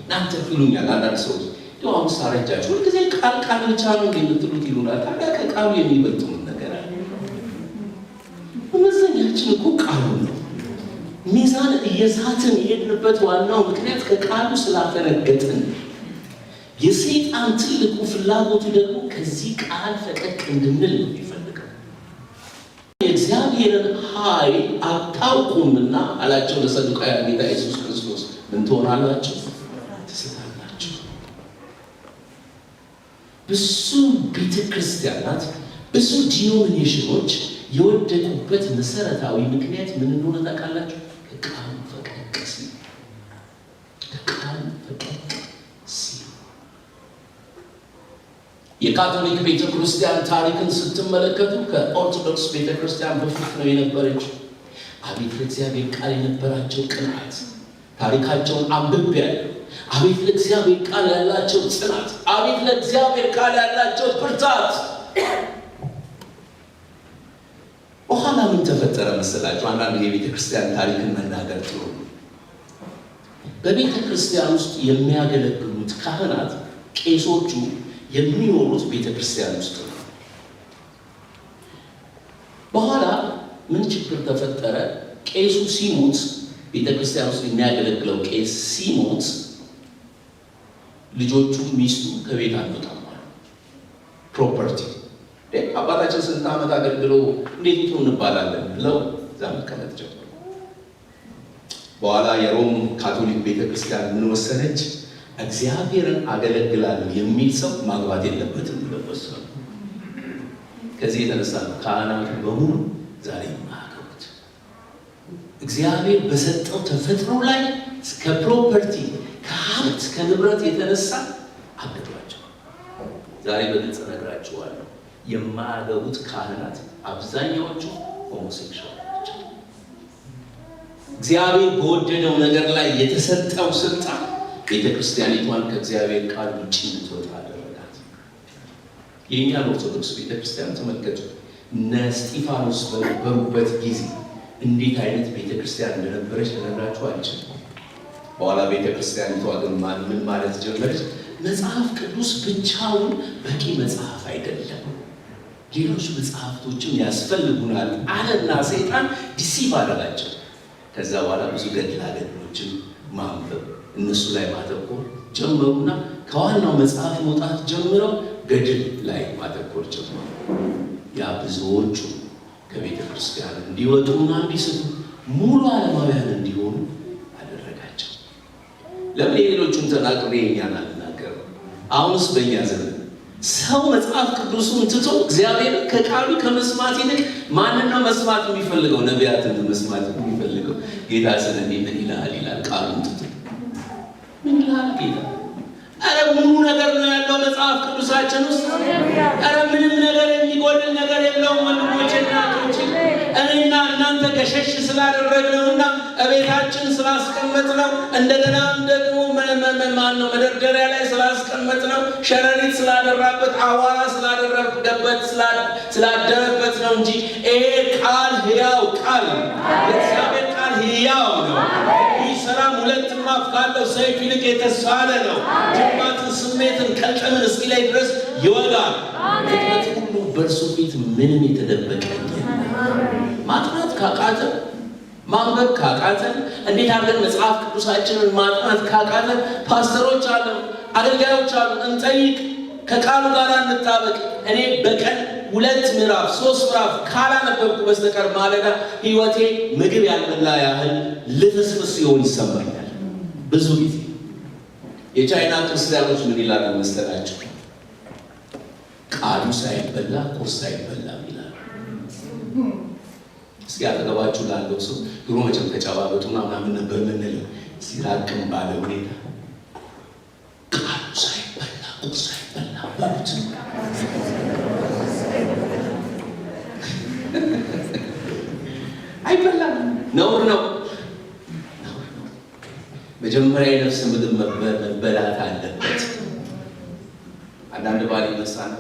Speaker 1: እናንተ ይሉኛል አንዳንድ ሰዎች እንደው አሁን ሳረጃችሁ ሁልጊዜ ቃል ብቻ ነው የምትሉት ይሉናል። ታዲያ ከቃሉ የሚበልጥ ምን ነገር አለ? መመዘኛችን እኮ ቃሉ ነው። ሚዛን እየሳትን የሄድንበት ዋናው ምክንያት ከቃሉ ስላፈነገጥን። የሰይጣን ትልቁ ፍላጎቱ ደግሞ ከዚህ ቃል ፈቀቅ እንድንል ነው የሚፈልገው። የእግዚአብሔርን ኃይል አታውቁምና አላቸው ለሰዱቃውያን ጌታ ኢየሱስ ክርስቶስ። ምን ትሆናላችሁ? ትስታላችሁ። ብዙ ቤተክርስቲያናት፣ ብዙ ዲኖሚኔሽኖች የወደቁበት መሰረታዊ ምክንያት ምን እንደሆነ ታውቃላችሁ? ከቃሉ ፈቀቅ ሲል። ከቃሉ ፈቀቅ ሲል የካቶሊክ ቤተክርስቲያን ታሪክን ስትመለከቱ ከኦርቶዶክስ ቤተክርስቲያን በፊት ነው የነበረችው። አቤት ለእግዚአብሔር ቃል የነበራቸው ቅንዓት! ታሪካቸውን አንብቤያለሁ። አቤት ለእግዚአብሔር ቃል ያላቸው ጽናት! አቤት ለእግዚአብሔር ቃል ያላቸው ብርታት! በኋላ ምን ተፈጠረ መሰላችሁ? አንዳንድ የቤተክርስቲያን ታሪክን መናገር ጥሩ። በቤተ ክርስቲያን ውስጥ የሚያገለግሉት ካህናት ቄሶቹ የሚኖሩት ቤተ ክርስቲያን ውስጥ ነው። በኋላ ምን ችግር ተፈጠረ? ቄሱ ሲሞት፣ ቤተ ክርስቲያን ውስጥ የሚያገለግለው ቄስ ሲሞት ልጆቹ ሚስቱ ከቤት አንወጣም ማለት ፕሮፐርቲ አባታችን ስንት ዓመት አገልግሎ እንዴት ነው እንባላለን ብለው እዛ መቀመጥ ጀመሩ። በኋላ የሮም ካቶሊክ ቤተክርስቲያን ምን ወሰነች? እግዚአብሔርን አገለግላለሁ የሚል ሰው ማግባት የለበትም ብለው ወሰኑ። ከዚህ የተነሳ ካህናቱ በሙሉ ዛሬ ማገቡት እግዚአብሔር በሰጠው ተፈጥሮ ላይ ከፕሮፐርቲ ከሀብት ከንብረት የተነሳ አገዷቸው። ዛሬ በግልጽ ነግራችኋለሁ፣ የማያገቡት ካህናት አብዛኛዎቹ ሆሞሴክሹዋል ናቸው። እግዚአብሔር በወደደው ነገር ላይ የተሰጠው ስልጣን ቤተክርስቲያኒቷን ከእግዚአብሔር ቃል ውጭ እንድትወጣ አደረጋት። የእኛን ኦርቶዶክስ ቤተክርስቲያን ተመልከቱ። እነ እስጢፋኖስ በነበሩበት ጊዜ እንዴት አይነት ቤተክርስቲያን እንደነበረች ልነግራችሁ አልችልም። በኋላ ቤተክርስቲያኒቷ ግን ምን ማለት ጀመረች? መጽሐፍ ቅዱስ ብቻውን በቂ መጽሐፍ አይደለም፣ ሌሎች መጽሐፍቶችም ያስፈልጉናል አለና ሰይጣን ዲሲቭ አደረጋቸው። ከዛ በኋላ ብዙ ገድላገድሎችን ማንበብ እነሱ ላይ ማተኮር ጀመሩና ከዋናው መጽሐፍ መውጣት ጀምረው ገድል ላይ ማተኮር ጀመሩ። ያ ብዙዎቹ ከቤተ ክርስቲያን እንዲወጡና እንዲስቱ ሙሉ ዓለማውያን እንዲሆኑ አደረጋቸው። ለምን የሌሎቹን ተናግሬ እኛን አልናገርም? አሁንስ በእኛ ዘመን ሰው መጽሐፍ ቅዱሱን ትቶ እግዚአብሔር ከቃሉ ከመስማት ይልቅ ማንን ነው መስማት የሚፈልገው? ነቢያትን መስማት የሚፈልገው። ጌታ ስለኔ ምን ይላል ይላል። ቃሉን ትቶ ምን ይላል ጌታ? አረ ሙሉ ነገር ነው ያለው መጽሐፍ ቅዱሳችን ውስጥ። አረ ምንም ነገር የሚጎድል ነገር የለውም ወንድሞቼ እና እህቶቼ። እኔና እናንተ ገሸሽ ስላደረግነውና እቤታችን ስላስቀመጥነው እንደገናም ደግሞ ማነው መደርደሪያ ላይ ስላስቀመጥነው ሸረሪት ስላደራበት አዋራ ስላደረገበት ስላደረበት ነው እንጂ ይሄ ቃል ሕያው ቃል የእግዚአብሔር ቃል ሕያው ነው። ይሰራም ሁለትም አፍ ካለው ሰይፍ ይልቅ የተሳለ ነው። ጅማትን፣ ስሜትን፣ ከልጥምን እስኪለይ ድረስ ይወጋል። ፍጥረት ሁሉ በእርሱ ፊት ምንም የተደበቀ ማጥናት ካቃተን ማንበብ ካቃተን እንዴት አድርገን መጽሐፍ ቅዱሳችንን ማጥናት ካቃተን ፓስተሮች አሉ፣ አገልጋዮች አሉ፣ እንጠይቅ፣ ከቃሉ ጋር እንጣበቅ። እኔ በቀን 2 ምዕራፍ 3 ምዕራፍ ካላነበብኩ በስተቀር ማለዳ ህይወቴ ምግብ ያልበላ ያህል ልፍስፍስ ሲሆን ይሰማኛል። ብዙ ጊዜ የቻይና ክርስቲያኖች ምን ይላሉ መሰላችሁ? ቃሉ ሳይበላ ቁርስ አይበላም ይላሉ። እስኪ አጠገባችሁ ላለው ሰው ድሮ መቼም ተጨባበጡና ምናምን ነበር የምንለው። ሲራቅም ባለ ሁኔታ ቃሉ ሳይበላ ቁርስ አይበላም በሉት። አይበላም፣ ነውር ነው። መጀመሪያ የነፍስ ምግብ መበላት አለበት። አንዳንድ ባል ይነሳና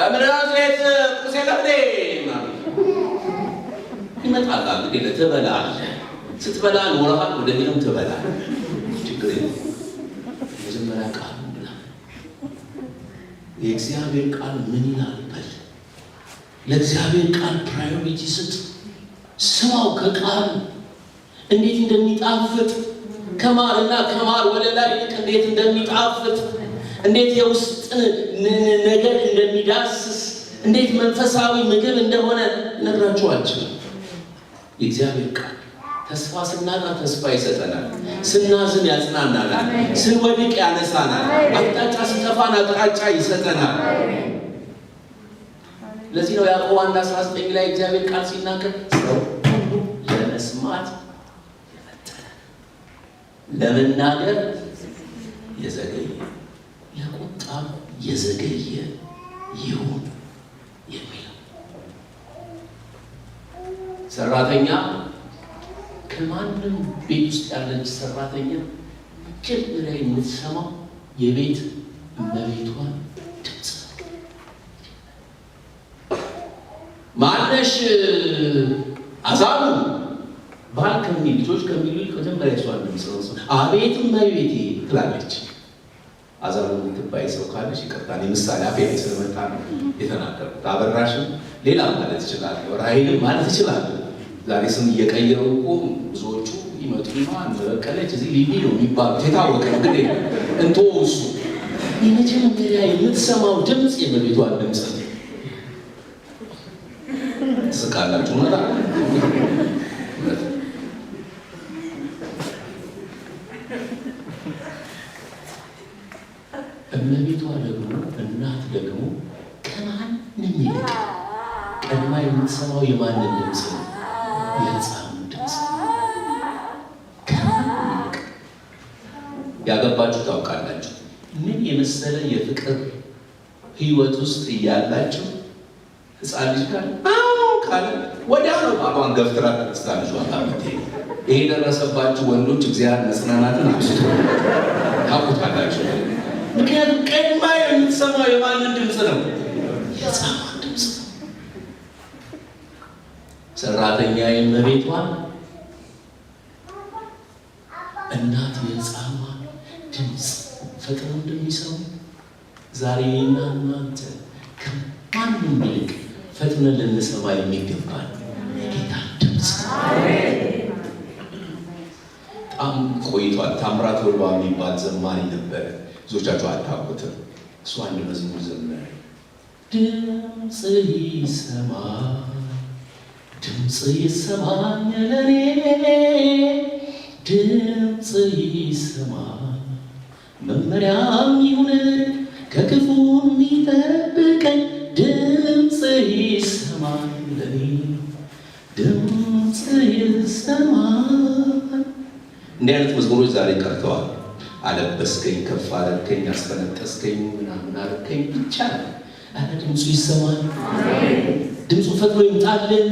Speaker 1: ምናልባት ቁርስ የለም ይመጣል። እንግዲህ ትበላለህ፣ ስትበላ ኖረሃል፣ ወደሚለው ትበላለህ። ችግር የለም። መጀመሪያ ቃል ብላ የእግዚአብሔር ቃል ምን ይላል በል። ለእግዚአብሔር ቃል ፕራዮሪቲ ስጥ። ስማው ከቃል እንዴት እንደሚጣፍጥ ከማርና ከማር ወደ ላይ ይልቅ እንዴት እንደሚጣፍጥ እንዴት የውስጥ ነገር እንደሚዳስስ እንዴት መንፈሳዊ ምግብ እንደሆነ ነግራችኋለሁ። የእግዚአብሔር ቃል ተስፋ ስናጣ ተስፋ ይሰጠናል፣ ስናዝን ያጽናናናል፣ ስንወድቅ ያነሳናል፣ አቅጣጫ ሲጠፋን አቅጣጫ ይሰጠናል። ለዚህ ነው ያዕቆብ 1:19 ላይ እግዚአብሔር ቃል ሲናገር ሰው ለመስማት የፈጠነ ለመናገር የዘገየ ለቁጣም የዘገየ ይሁን የሚለው። ሰራተኛ ከማንም ቤት ውስጥ ያለች ሰራተኛ መጀመሪያ የምትሰማው የቤት እመቤቷን ድምፅ ነው። ማነሽ አዛቡ ባል ከሚል ልጆች ከሚሉ መጀመሪያ እሷን ድምፅ ነው። አቤት እመቤቴ ትላለች። አዛሩ የምትባይ ሰው ካለች ይቅርታ፣ እኔ ምሳሌ አፌ ላይ ስለመጣ ነው የተናገርኩት። አበራሽም ሌላ ማለት ይችላል፣ ራሔልም ማለት ይችላል። ዛሬ ስም እየቀየሩ እኮ ብዙዎቹ ይመጡና በቀለች እዚህ ሊቢ ነው የሚባሉት የታወቀ ግን እንቶ እሱ የመጀመሪያ የምትሰማው ድምፅ የእመቤቷን ድምፅ ነው። ትስቃላችሁ መጣ እመቤቷ ደግሞ እናት ደግሞ ከማንም ይልቅ ቀድማ የምትሰማው የማንን ድምፅ ነው? የሕፃኑን ድምፅ። ከማንም ይልቅ ያገባችሁ ታውቃላችሁ። ምን የመሰለ የፍቅር ህይወት ውስጥ እያላችሁ ሕፃን ልጅ ካለ ካለ ወዲያ ነው ባሏን ገፍትራ ተነስታ ልጇን ታመት። ይሄ ደረሰባችሁ ወንዶች እግዚአብሔር መጽናናትን አብዝቶ ታውቁታላችሁ። ምክንያቱም ቀድማ የምትሰማው የማንን ድምፅ ነው? የሕፃኗን ድምፅ። ሰራተኛ የእመቤቷን፣ እናት የሕፃኗን ድምፅ ፈጥነው እንደሚሰሙ ዛሬ እና እናንተ ከማንም ይልቅ ፈጥነን ልንሰማ የሚገባል የጌታ ድምፅ። በጣም ቆይቷል። ታምራት ወልባ የሚባል ዘማሪ ነበረ። ብዙዎቻችሁ አታውቁትም። እሱ አንድ መዝሙር ዘመረ። ድምፅ ይሰማኝ ለኔ፣ ድምፅ ይሰማኝ መመሪያም ይሁን ከክፉ የሚጠብቀኝ፣ ድምፅ ይሰማኝ ለኔ፣ ድምፅ ይሰማኝ። እንዲህ አይነት መዝሙሮች ዛሬ ቀርተዋል። አለበስከኝ፣ ከፍ አደረከኝ፣ አስፈነጠስከኝ፣ ምናምን አደረከኝ ብቻ ነው። አረ ድምፁ ይሰማል። ድምፁ ፈጥኖ ይምጣልን።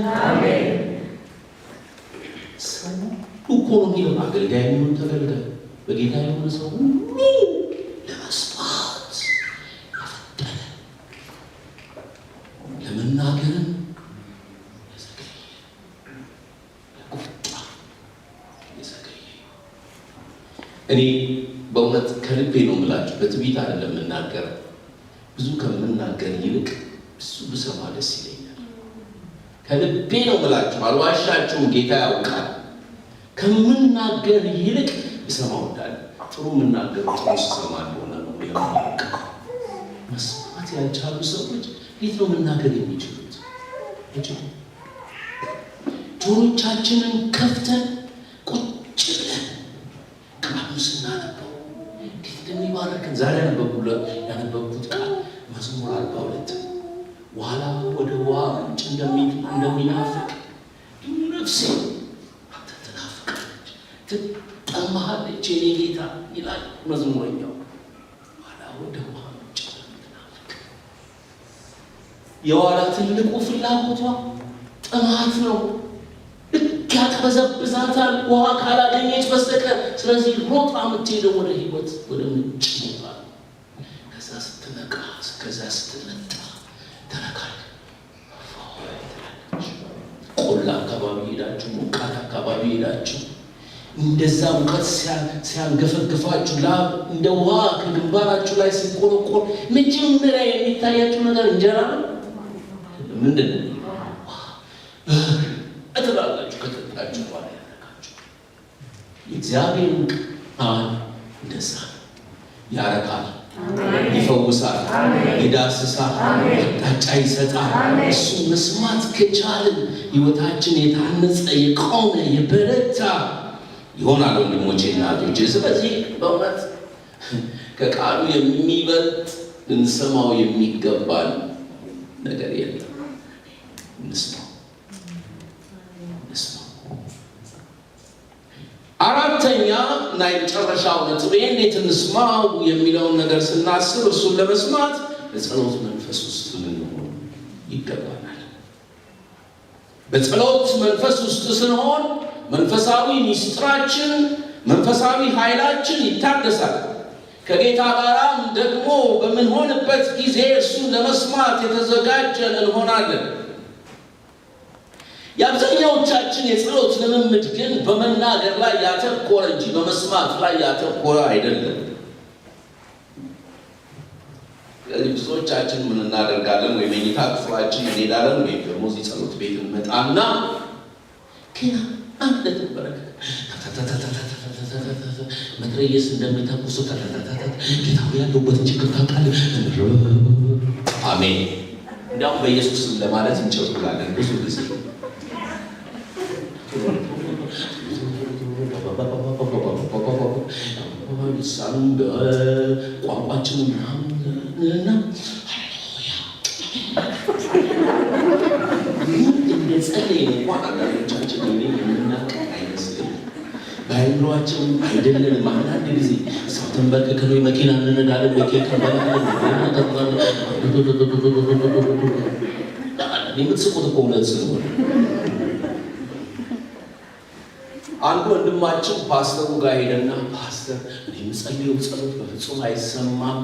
Speaker 1: ሰው እኮ ነው የሚለው አገልጋይ የሚሆን ተገልጋይ በጌታ የሆነ ሰው ሁሉ ለመስማት የፈጠነ ለመናገርም የዘገየ ለቁጣ የዘገየ። እኔ በእውነት ከልቤ ነው የምላችሁ፣ በትዕቢት አይደለም የምናገረው። ብዙ ከምናገር ይልቅ እሱ ብሰማ ደስ ይለኛል። ከልቤ ነው የምላችሁ፣ አልዋሻችሁም። ጌታ ያውቃል። ከምናገር ይልቅ ብሰማ እወዳለሁ። ጥሩ የምናገረው ጥሩ ስሰማ እንደሆነ ነው የማውቀው። መስማት ያልቻሉ ሰዎች እንዴት ነው መናገር የሚችሉት? ጆሮቻችንን ከፍተን ቁጭ ብለን ቃሉን ስናነበው እንዴት እንደሚባረክን ዛሬ ያነበብኩት ቃል መዝሙር 42 ዋላ ወደ ውሃ ምንጭ እንደሚናፍቅ ነፍሴ አንተ ትናፍቃለች፣ ትጠማሃለች የኔ ጌታ ይላል መዝሙረኛው። ዋላ ወደ ውሃ ምንጭ እንደሚናፍቅ የዋላ ትልቁ ፍላጎቷ ጥማት ነው። ልክ ያቅበዘብዛታል ውሃ ካላገኘች በስተቀር። ስለዚህ ሮጣ የምትሄደው ወደ ህይወት ወደ ምንጭ ይባል። ከዛ ስትነቃ ከዛ ስትመጣ ተነካል። ቆላ አካባቢ ሄዳችሁ፣ ሞቃት አካባቢ ሄዳችሁ እንደዛ ሙቀት ሲያንገፈግፋችሁ ላብ እንደ ውሃ ከግንባራችሁ ላይ ሲቆረቆር መጀመሪያ የሚታያችሁ ነገር እንጀራ ነው። ምንድን ነው? እትላላችሁ ከጠጣችሁ በኋላ ያረካችሁ። የእግዚአብሔርን ቃል እንደዛ ነው። ያረካል፣ ይፈውሳል፣ ይዳስሳል፣ አቅጣጫ ይሰጣል። እሱን መስማት ከቻልን ህይወታችን የታነጸ የቆመ የበረታ ይሆናል። ወንድሞቼ እናቶቼ፣ ስለዚህ በእውነት ከቃሉ የሚበልጥ እንሰማው የሚገባል ነገር የለም። እንስማው። አራተኛ እና የመጨረሻው ነጥብ እንዴት እንስማው የሚለውን ነገር ስናስብ እሱን ለመስማት በጸሎት መንፈስ ውስጥ ልንሆን ይገባናል። በጸሎት መንፈስ ውስጥ ስንሆን መንፈሳዊ ሚስጥራችን፣ መንፈሳዊ ኃይላችን ይታደሳል። ከጌታ ጋራም ደግሞ በምንሆንበት ጊዜ እሱን ለመስማት የተዘጋጀን እንሆናለን። የአብዛኛዎቻችን የጸሎት ልምምድ ግን በመናገር ላይ ያተኮረ እንጂ በመስማት ላይ ያተኮረ አይደለም። ስለዚህ ብዙዎቻችን ምን እናደርጋለን? ወይ መኝታ ክፍላችን እንሄዳለን ወይ ደግሞ እዚህ ጸሎት ቤት እንመጣና ከና አንተ ተበረከ መትረየስ እንደሚተኩሱ ጌታው ያለበትን ችግር ታውቃለህ። አሜን። እንዳው በኢየሱስ ስም ለማለት እንጨውላለን ብዙ ጊዜ ሳሉን ቋንቋችን እና ሃሌሉያ እንደጸለይ እንኳን አንዳንዶቻችን የምናውቅ አይመስልም። በአይምሯችን አይደለንም። አንዳንድ ጊዜ ሰው ተንበርክከን ወይ መኪና እንነዳለን ወይ ከበላለን የምትስቁት እኮ እውነት ስለሆነ አንዱ ወንድማችን ፓስተሩ ጋር ሄደና ፓስተር እኔ የምጸልየው ጸሎት በፍጹም አይሰማም፣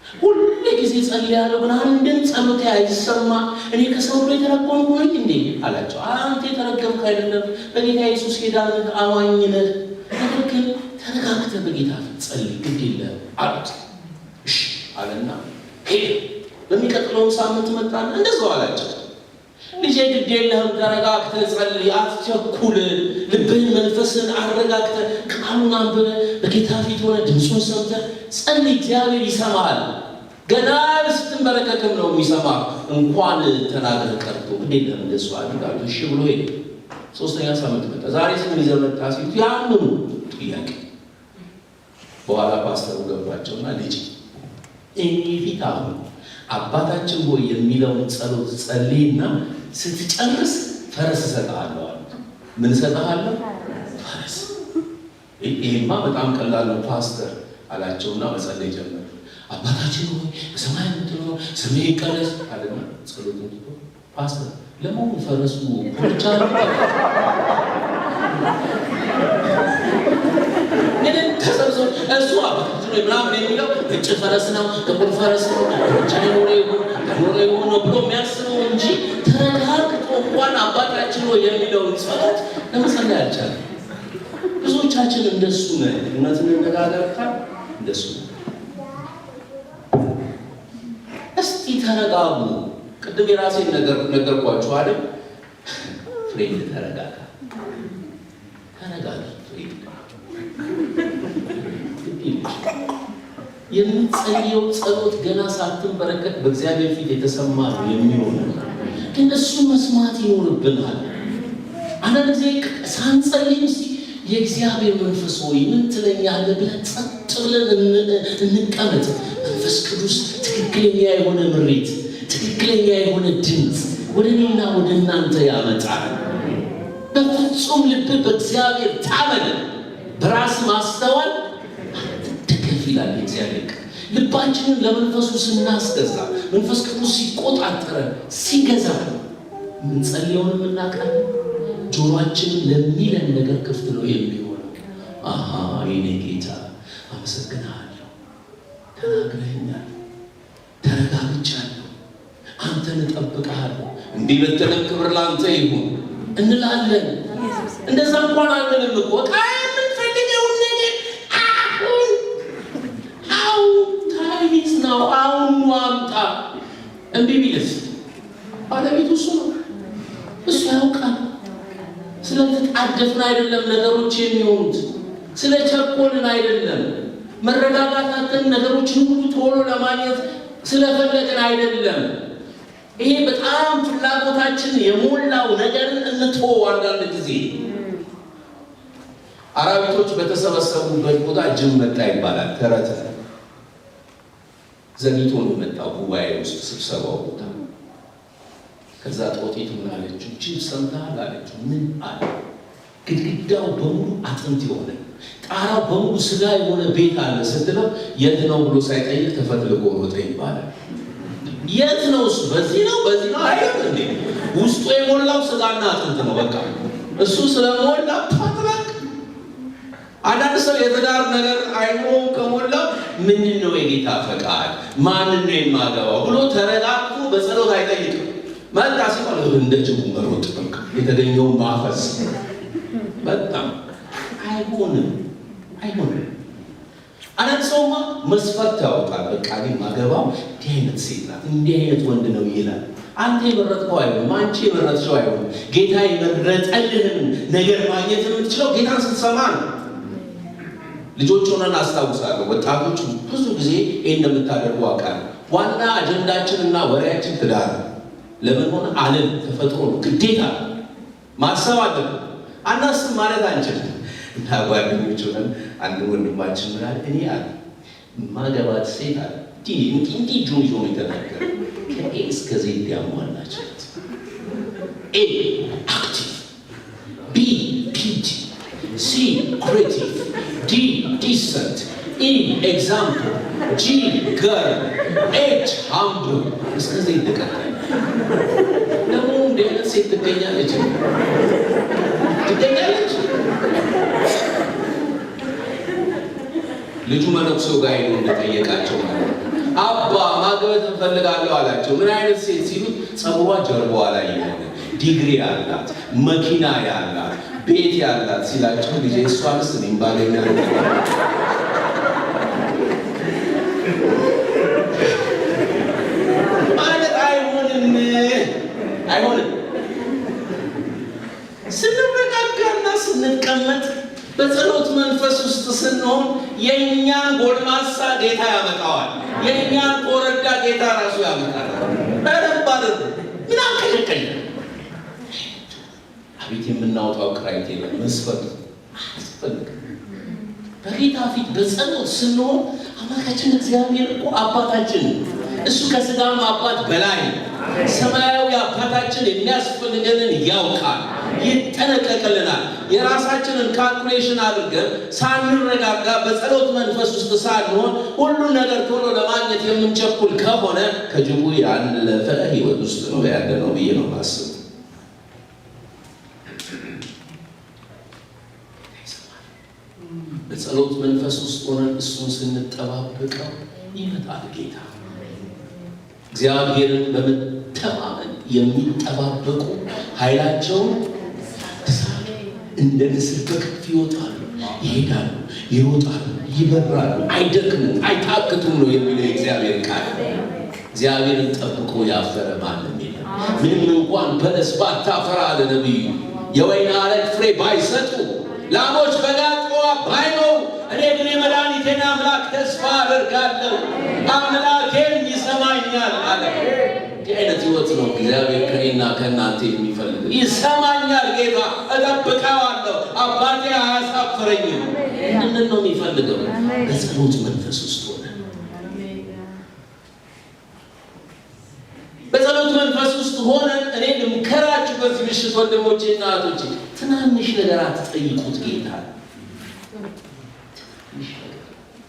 Speaker 1: ሁሉ ጊዜ ጸልያለሁ ግን አንድም ጸሎቴ አይሰማም፣ እኔ ከሰው ሁሉ የተረገምኩ ነኝ እንዴ አላቸው። አንተ የተረገምክ አይደለም፣ በጌታ ኢየሱስ ሄዳለህ፣ አማኝ ነህ፣ ነገር ግን ተረጋግተህ በጌታ ጸልይ ግድ የለህም አሉት። እሺ አለና ሄደ። በሚቀጥለው ሳምንት መጣና እንደዛው አላቸው። ልጄ ግድ የለህም፣ ተረጋግተህ ጸልይ፣ አትቸኩል፣ ልብህን መንፈስን አረጋግተህ ቃሉን አንብበህ በጌታ ፊት ሆነ ድምፁን ሰምተህ ጸልይ፣ እግዚአብሔር ይሰማሃል። ገና ስትንበረከክም ነው የሚሰማ። እንኳን ተናግረህ ቀርቶ ግድ የለህም እንደሱ አድርጋሉ። እሺ ብሎ ሄደ። ሶስተኛ ሳምንት መጣ። ዛሬ ስምን ይዘህ መጣ ሲሉት ያንኑ ጥያቄ። በኋላ ፓስተሩ ገባቸውና ልጅ እኔ ፊት አሁን አባታችን ሆይ የሚለውን ጸሎት ጸልይና ስትጨርስ ፈረስ እሰጥሃለሁ አሉት። ምን እሰጥሃለሁ? ፈረስ። ይሄማ በጣም ቀላል ነው ፓስተር አላቸውና መጸለይ ጀመሩ። አባታችን ሆይ በሰማይ የምትኖር ስምህ ይቀደስ አለና ጸሎቱን ትቶ ፓስተር ለመሆኑ ፈረሱ ብቻ ነው ግን ተሰብሶ እሱ አባታችን ሆይ ምናምን የሚለው እጭ ፈረስ ነው ጥቁር ፈረስ ነው ቻይኖሬ ነው ብሎ የሚያስበው እንጂ ተረጋግጦ እንኳን አባታችን ሆይ የሚለውን ጸሎት ለመጸለይ አልቻለም። ብዙዎቻችን እንደሱ ነን። እውነትን እንነጋገርታ እንደሱ ነው። እስቲ ተረጋጉ። ቅድም የራሴን ነገርኳችሁ አይደል? ፍሬንድ ተረጋጋ፣ ተረጋጋ ፍሬንድ። የምትጸልየው ጸሎት ገና ሳትንበረከክ በእግዚአብሔር ፊት የተሰማ ነው የሚሆነው፣ ግን እሱን መስማት ይኖርብናል። አንዳንድ ጊዜ ሳንጸልይ እስቲ የእግዚአብሔር መንፈስ ሆይ ምን ትለኛለህ ብለን ጸጥ ብለን እንቀመጥ። መንፈስ ቅዱስ ትክክለኛ የሆነ ምሪት፣ ትክክለኛ የሆነ ድምፅ ወደ እኔና ወደ እናንተ ያመጣል። በፍጹም ልብ በእግዚአብሔር ታመን፣ በራስ ማስተዋል አትደገፍ ይላል የእግዚአብሔር ቃል። ልባችንን ለመንፈሱ ስናስገዛ፣ መንፈስ ቅዱስ ሲቆጣጠረን ሲገዛ ምንጸልየውንም እናውቃለን። ጆሮአችንን ለሚለን ነገር ክፍት ነው የሚሆነው። አሃ የኔ ጌታ አመሰግናለሁ፣ ተናግረኸኛል፣ ተረጋግቻለሁ፣ አንተን እጠብቅሃለሁ፣ እንዲህ ብትለን ክብር ላንተ ይሁን እንላለን። እንደዛ እንኳን አንልም እኮ የምንፈልገውን ነገር አሁን ታይሚስ ነው አሁን አምጣ። እምቢ ቢልስ ባለቤቱ እሱ ነው፣ እሱ ያውቃል። ስለተጣደፍን አይደለም ነገሮች የሚሆኑት፣ ስለቸኮልን አይደለም፣ መረጋጋታትን ነገሮችን ሁሉ ቶሎ ለማግኘት ስለፈለግን አይደለም። ይሄ በጣም ፍላጎታችን የሞላው ነገርን እንተወው። አንዳንድ ጊዜ አራዊቶች በተሰበሰቡበት ቦታ ጅብ መጣ ይባላል። ተረት ዘግይቶ ነው የመጣው ጉባኤ ውስጥ ስብሰባው ቦታ። ከዛ ጦጢቱ ምን አለችው? ጅብ ሰምተሃል አለችው። ምን አለ? ግድግዳው በሙሉ አጥንት የሆነ ጣራው በሙሉ ስጋ የሆነ ቤት አለ ስትለው የት ነው ብሎ ሳይጠይቅ ተፈትልጎ ሮጠ ይባላል። የት ነው እሱ? በዚህ ነው በዚህ ነው አይደል እንዴ? ውስጡ የሞላው ስጋና አጥንት ነው። በቃ እሱ ስለሞላ ፓትራክ። አንዳንድ ሰው የትዳር ነገር አይኖርም ከሞላው ምንድን ነው የጌታ ፈቃድ ማንን ነው የማገባው ብሎ ተረጋግቶ በጸሎት አይጠይቅም። መጣ ሲባል እንደ ጅቡ መሮጥ በቃ የተገኘውን ማፈስ በጣም አይሆንም። አንድ ሰውማ መስፈርት ያወጣል። በቃ እኔ ማገባው እንዲህ አይነት ሴት ናት፣ እንዲህ አይነት ወንድ ነው ይላል። አንተ የመረጥከው አይሆንም፣ አንቺ የመረጥሽው አይሆንም። ጌታ የመረጠልህን ነገር ማግኘት የምትችለው ጌታን ስትሰማ ነው። ልጆች ሆነን አስታውሳለሁ፣ ወጣቶች ብዙ ጊዜ ይሄን እንደምታደርጉ አውቃለሁ። ዋና አጀንዳችንና ወሬያችን ትዳር ለምን ሆነ ዓለም ተፈጥሮ ነው፣ ግዴታ ማሰብ አለብን። አናስብ ማለት አንችልም። እና ጓደኞች ሆነን አንድ ወንድማችን ምናል እኔ አለ ማገባት ሴት አለ እንዲህ ጆን ይዞ የተናገረ ከኤ እስከ ዜድ ያሟላችት ኤ አክቲቭ፣ ቢ ፒቲ፣ ሲ ክሬቲቭ፣ ዲ ዲሰንት፣ ኢ ኤግዛምፕል፣ ጂ ገርል፣ ኤች ሃምብል እስከ ዜድ ቀረ። ደግሞ እንዲህ አይነት ሴት ትገኛለች። ልጁ መነኩሴው ጋር ሄዶ እንደጠየቃቸው አባ ማግባት እንፈልጋለሁ አላቸው። ምን አይነት ሴት ሲሉት ጸጉሯ ጀርባዋ ላይ የሆነ ዲግሪ ያላት መኪና ያላት ቤት ያላት ሲላቸው ልጄ እሷንስ እኔም ባገኛ ማለት አይሆንም። ስንረጋጋና ስንቀመጥ በጸሎት መንፈስ ውስጥ ስንሆን የእኛን ጎልማሳ ጌታ ያመጣዋል። የእኛን ኮረዳ ጌታ ራሱ ያመጣል። በደንብ አድርጎ ምን አከለከለ? አቤት የምናወጣው ክራይቴሪያ መስፈርት አያስፈልግም። በጌታ ፊት በጸሎት ስንሆን አምላካችን እግዚአብሔር እኮ አባታችን፣ እሱ ከስጋም አባት በላይ ሰማያዊ አባታችን የሚያስፈልገንን ያውቃል፣ ይጠነቀቅልናል። የራሳችንን ካልኩሌሽን አድርገን ሳንረጋጋ በጸሎት መንፈስ ውስጥ ሳንሆን ሁሉን ነገር ቶሎ ለማግኘት የምንቸኩል ከሆነ ከጅቡ ያለፈ ህይወት ውስጥ ነው ያለነው ብዬ ነው ማስብ። በጸሎት መንፈስ ውስጥ ሆነን እሱን ስንጠባበቀው ይመጣል ጌታ። እግዚአብሔርን በመተማመን የሚጠባበቁ ኃይላቸውን እንደ ንስር በክንፍ ይወጣሉ፣ ይሄዳሉ፣ ይሮጣሉ፣ ይበራሉ፣ አይደክሙም፣ አይታክቱም ነው የሚለው የእግዚአብሔር ቃል። እግዚአብሔርን ጠብቆ ያፈረ ማንም የለም። ምንም እንኳን በለስ ባታፈራ አለ ነቢዩ፣ የወይን አረግ ፍሬ ባይሰጡ፣ ላሞች በጋጥዋ ባይኖሩ፣ እኔ ግን የመድኃኒቴን አምላክ ተስፋ አደርጋለሁ፣ አምላኬን ይሰማኛል አለ። እንዲህ አይነት ህይወት ነው እግዚአብሔር ከእኔና ከእናንተ የሚፈልገው። ይሰማኛል ጌታ፣ እጠብቀዋለሁ፣ አባቴ አያሳፍረኝም። ይህንን ነው የሚፈልገው። በጸሎት መንፈስ ውስጥ ሆነ በጸሎት መንፈስ ውስጥ ሆነን እኔ ልምከራችሁ በዚህ ምሽት ወንድሞቼ እና እህቶቼ፣ ትናንሽ ነገር አትጠይቁት ጌታ። ትንሽ ነገር፣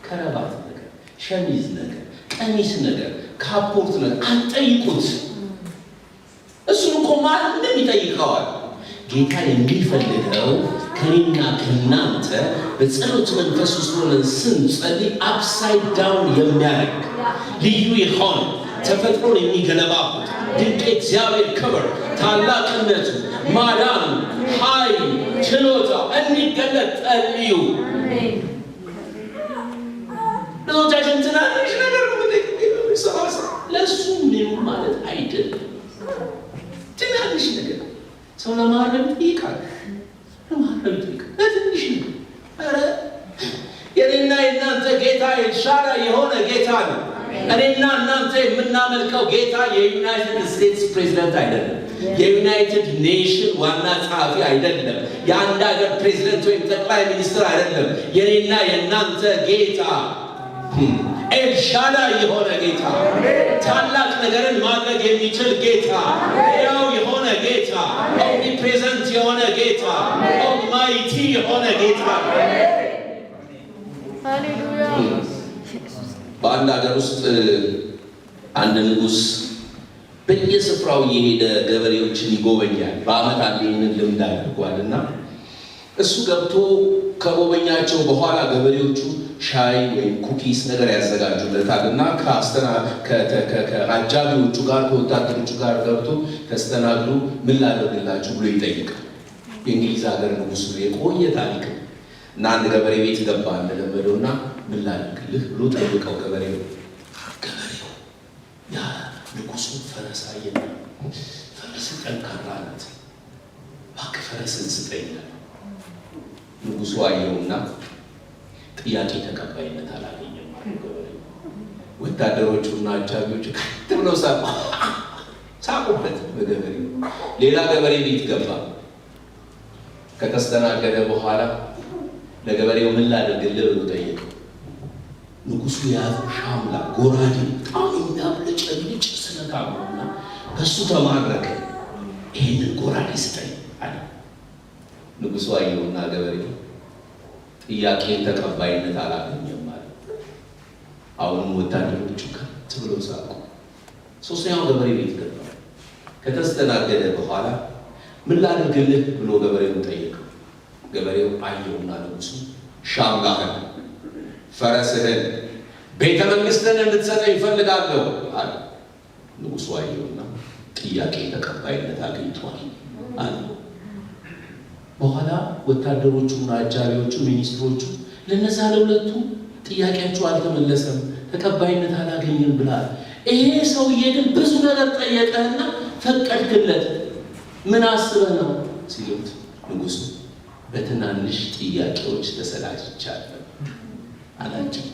Speaker 1: ከረባት ነገር፣ ሸሚዝ ነገር፣ ቀሚስ ነገር፣ ካፖርት ነገር አትጠይቁት። እሱን እኮ ማንም ይጠይቀዋል። ጌታ የሚፈልገው ከኔና ከእናንተ በጸሎት መንፈስ ውስጥ ሆነን ስንጸልይ አፕሳይድ ዳውን የሚያደርግ ልዩ የሆነ ተፈጥሮን የሚገለባበት ድንቅ እግዚአብሔር ክብር፣ ታላቅነቱ፣ ማዳኑ፣ ኃይል፣ ችሎታ እንዲገለጥ ጸልዩ። ብዙዎቻችን ትናንሽ ነገር ነው ለእሱ ምንም ማለት አይደለም። ትናንሽ ነገር ሰው ለማረም ይጠይቃል፣ ለትንሽ ነገር። ኧረ የኔና የእናንተ ጌታ ኤልሻዳይ የሆነ ጌታ ነው። እኔና እናንተ የምናመልከው ጌታ የዩናይትድ ስቴትስ ፕሬዚደንት አይደለም። የዩናይትድ ኔሽን ዋና ጸሐፊ አይደለም። የአንድ ሀገር ፕሬዚደንት ወይም ጠቅላይ ሚኒስትር አይደለም። የኔና የእናንተ ጌታ ኤልሻዳይ የሆነ ጌታ፣ ታላቅ ነገርን ማድረግ የሚችል ጌታ፣ ያው የሆነ ጌታ፣ ኦምኒፕሬዘንት የሆነ ጌታ፣ ኦልማይቲ የሆነ ጌታ። ሃሌሉያ። በአንድ ሀገር ውስጥ አንድ ንጉሥ በየስፍራው የሄደ ገበሬዎችን ይጎበኛል። በዓመት አንድ ይህንን ልምድ አድርጓል እና እሱ ገብቶ ከጎበኛቸው በኋላ ገበሬዎቹ ሻይ ወይም ኩኪስ ነገር ያዘጋጁለታልና ከአጃቢዎቹ ጋር ከወታደሮቹ ጋር ገብቶ ተስተናግዶ ምን ላደርግላችሁ ብሎ ይጠይቃል። የእንግሊዝ ሀገር ንጉሥ ነው፣ የቆየ ታሪክ እና አንድ ገበሬ ቤት ገባ እንደለመደውና ምን ላደርግልህ ብሎ ጠይቀው ገበሬው ያ ንጉሡ ፈረስ አየና ፈረስ ጠንካራ ናት፣ እባክህ ፈረስን ስጠኝ። ንጉሡ አየውና ጥያቄ ተቀባይነት አላገኘም። ወታደሮቹና አጃቢዎቹ ከት ብለው ሳቁበት በገበሬው። ሌላ ገበሬ ቤት ገባ። ከተስተናገደ በኋላ ለገበሬው ምን ላድርግልህ ብሎ ጠየቀው። ንጉሡ የያዘው ሻምላ ጎራዴ በጣም የሚያብለጨልጭ ስለታም ነውና በሱ ተማረከ። ይህንን ጎራዴ ስጠኝ አለ። ንጉሡ አየውና ገበሬው ጥያቄን ተቀባይነት አላገኘም ማለት። አሁንም ወታደሮቹ ከት ብለው ሳቁ። ሶስተኛው ገበሬ ቤት ገባ። ከተስተናገደ በኋላ ምን ላድርግልህ ብሎ ገበሬውን ጠየቀው። ገበሬው አየውና ንጉሡ ሻምላህን፣ ፈረስህን፣ ቤተ መንግሥትን እንድትሰጠኝ እፈልጋለሁ አለ። ንጉሡ አየውና ጥያቄ ተቀባይነት አግኝቷል አለ። በኋላ ወታደሮቹና አጃቢዎቹ ሚኒስትሮቹ ለነዛ ለሁለቱ ጥያቄያቸው አልተመለሰም፣ ተቀባይነት አላገኘም ብላል። ይሄ ሰውዬ ግን ብዙ ነገር ጠየቀህና ፈቀድክለት፣ ምን አስበህ ነው ሲሉት ንጉሡ በትናንሽ ጥያቄዎች ተሰላችቻለሁ አላቸው።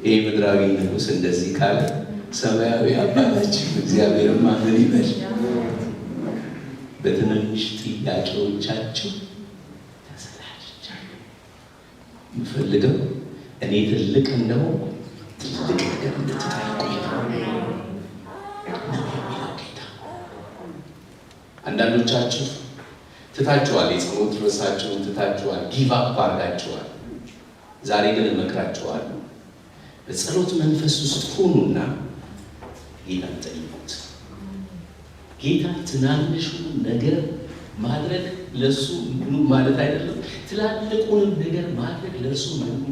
Speaker 1: ይሄ ምድራዊ ንጉሥ እንደዚህ ካለ ሰማያዊ አባታችን እግዚአብሔርማ ምን ይበል? በትንንሽ ጥያቄዎቻችሁ ተሰላችቻለሁ። የምፈልገው እኔ ትልቅ እንደሆንኩ ትልቅ ነገር እንድትጠይቁኝ ነው የሚለው ጌታ። አንዳንዶቻችሁ ትታችኋል፣ የጸሎት ርዕሳችሁን ትታችኋል፣ ጊቭ አፕ አድርጋችኋል። ዛሬ ግን እመክራችኋለሁ፣ በጸሎት መንፈስ ውስጥ ሁኑና ጌታን ጠይቁት። ጌታ ትናንሹ ነገር ማድረግ ለሱ ምኑ ማለት አይደለም፣ ትላልቁንም ነገር ማድረግ ለሱ ምኑ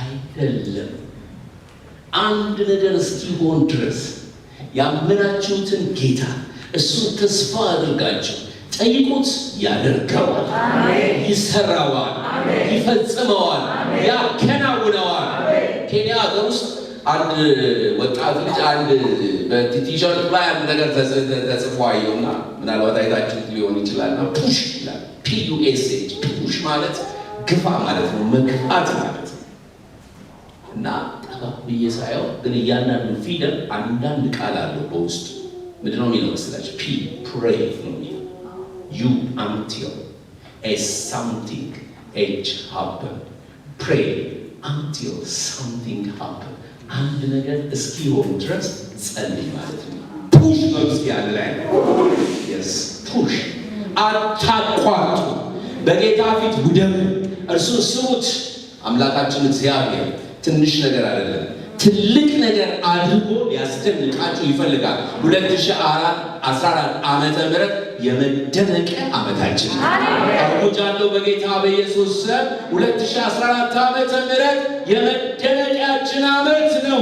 Speaker 1: አይደለም። አንድ ነገር እስኪሆን ድረስ ያመናችሁትን ጌታ እሱን ተስፋ አድርጋችሁ ጠይቁት። ያደርገዋል፣ ይሰራዋል፣ ይፈጽመዋል፣ ያከናውነዋል። ኬንያ ሀገር ውስጥ አንድ ወጣት ልጅ አንድ በቲሸርት ላይ አንድ ነገር ተጽፎ አየውና ምናልባት አይታችሁት ሊሆን ይችላል። ፑሽ ይላል። PUSH ፑሽ ማለት ግፋ ማለት ነው፣ መግፋት ማለት ነው። እና ጠባ ብዬ ሳየው ግን እያንዳንዱ ፊደል አንዳንድ ቃል አለው በውስጡ። ምንድን ነው የሚለው መስላችሁ? ፕሬይ ነው የሚለው you until a something happen. Pray until something happen. አንድ ነገር እስኪሆን ድረስ ጸልይ ማለት ነው። ፑሽ ነው ያለ ላይ yes ፑሽ። አታቋርጡ፣ በጌታ ፊት ውደሙ፣ እርሱን ስሙት። አምላካችን እግዚአብሔር ትንሽ ነገር አይደለም፣ ትልቅ ነገር አድርጎ ሊያስደንቃችሁ ይፈልጋል። 2014 ዓመተ ምህረት የመደነቂያ ዓመታችን አውጃለሁ በጌታ በኢየሱስ ስም። 2014 ዓመተ ምህረት የመደነቂያችን ዓመት ነው።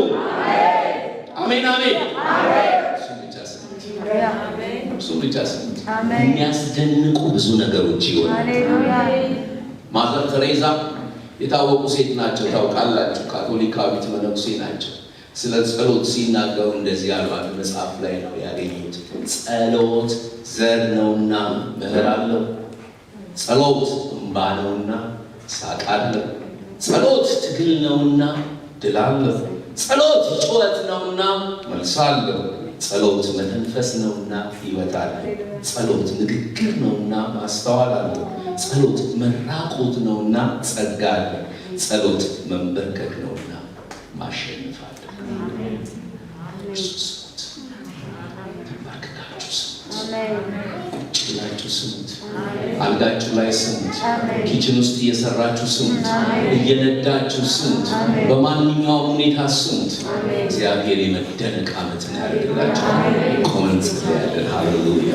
Speaker 1: አሜን አሜን። እሱ ብቻ ስሙት። የሚያስደንቁ ብዙ ነገሮች ይሆናሉ። ማዘር ተሬዛ የታወቁ ሴት ናቸው፣ ታውቃላችሁ። ካቶሊካዊት መነኩሴ ናቸው። ስለ ጸሎት ሲናገሩ እንደዚህ ያሏት መጽሐፍ ላይ ነው ያገኙት። ጸሎት ዘር ነውና መኸር አለው፣ ጸሎት እንባ ነውና ሳቅ አለው፣ ጸሎት ትግል ነውና ድል አለው፣ ጸሎት ጩኸት ነውና መልስ አለው፣ ጸሎት መተንፈስ ነውና ሕይወት አለው፣ ጸሎት ንግግር ነውና ማስተዋል አለው፣ ጸሎት መራቆት ነውና ጸጋ አለው፣ ጸሎት መንበርከክ ነውና ማሸነፍ አለው። ስሙት፣ ተንበርክካችሁ ስሙት፣ ቁጭ ብላችሁ ስሙት፣ አልጋችሁ ላይ ስሙት፣ ኪችን ውስጥ እየሰራችሁ ስሙት፣ እየነዳችሁ ስሙት፣ በማንኛውም ሁኔታ ስሙት። እግዚአብሔር የመደነቅ ዓመትን ያደርግላችሁ። ቆመን እንጸልያለን። ሃሌሉያ።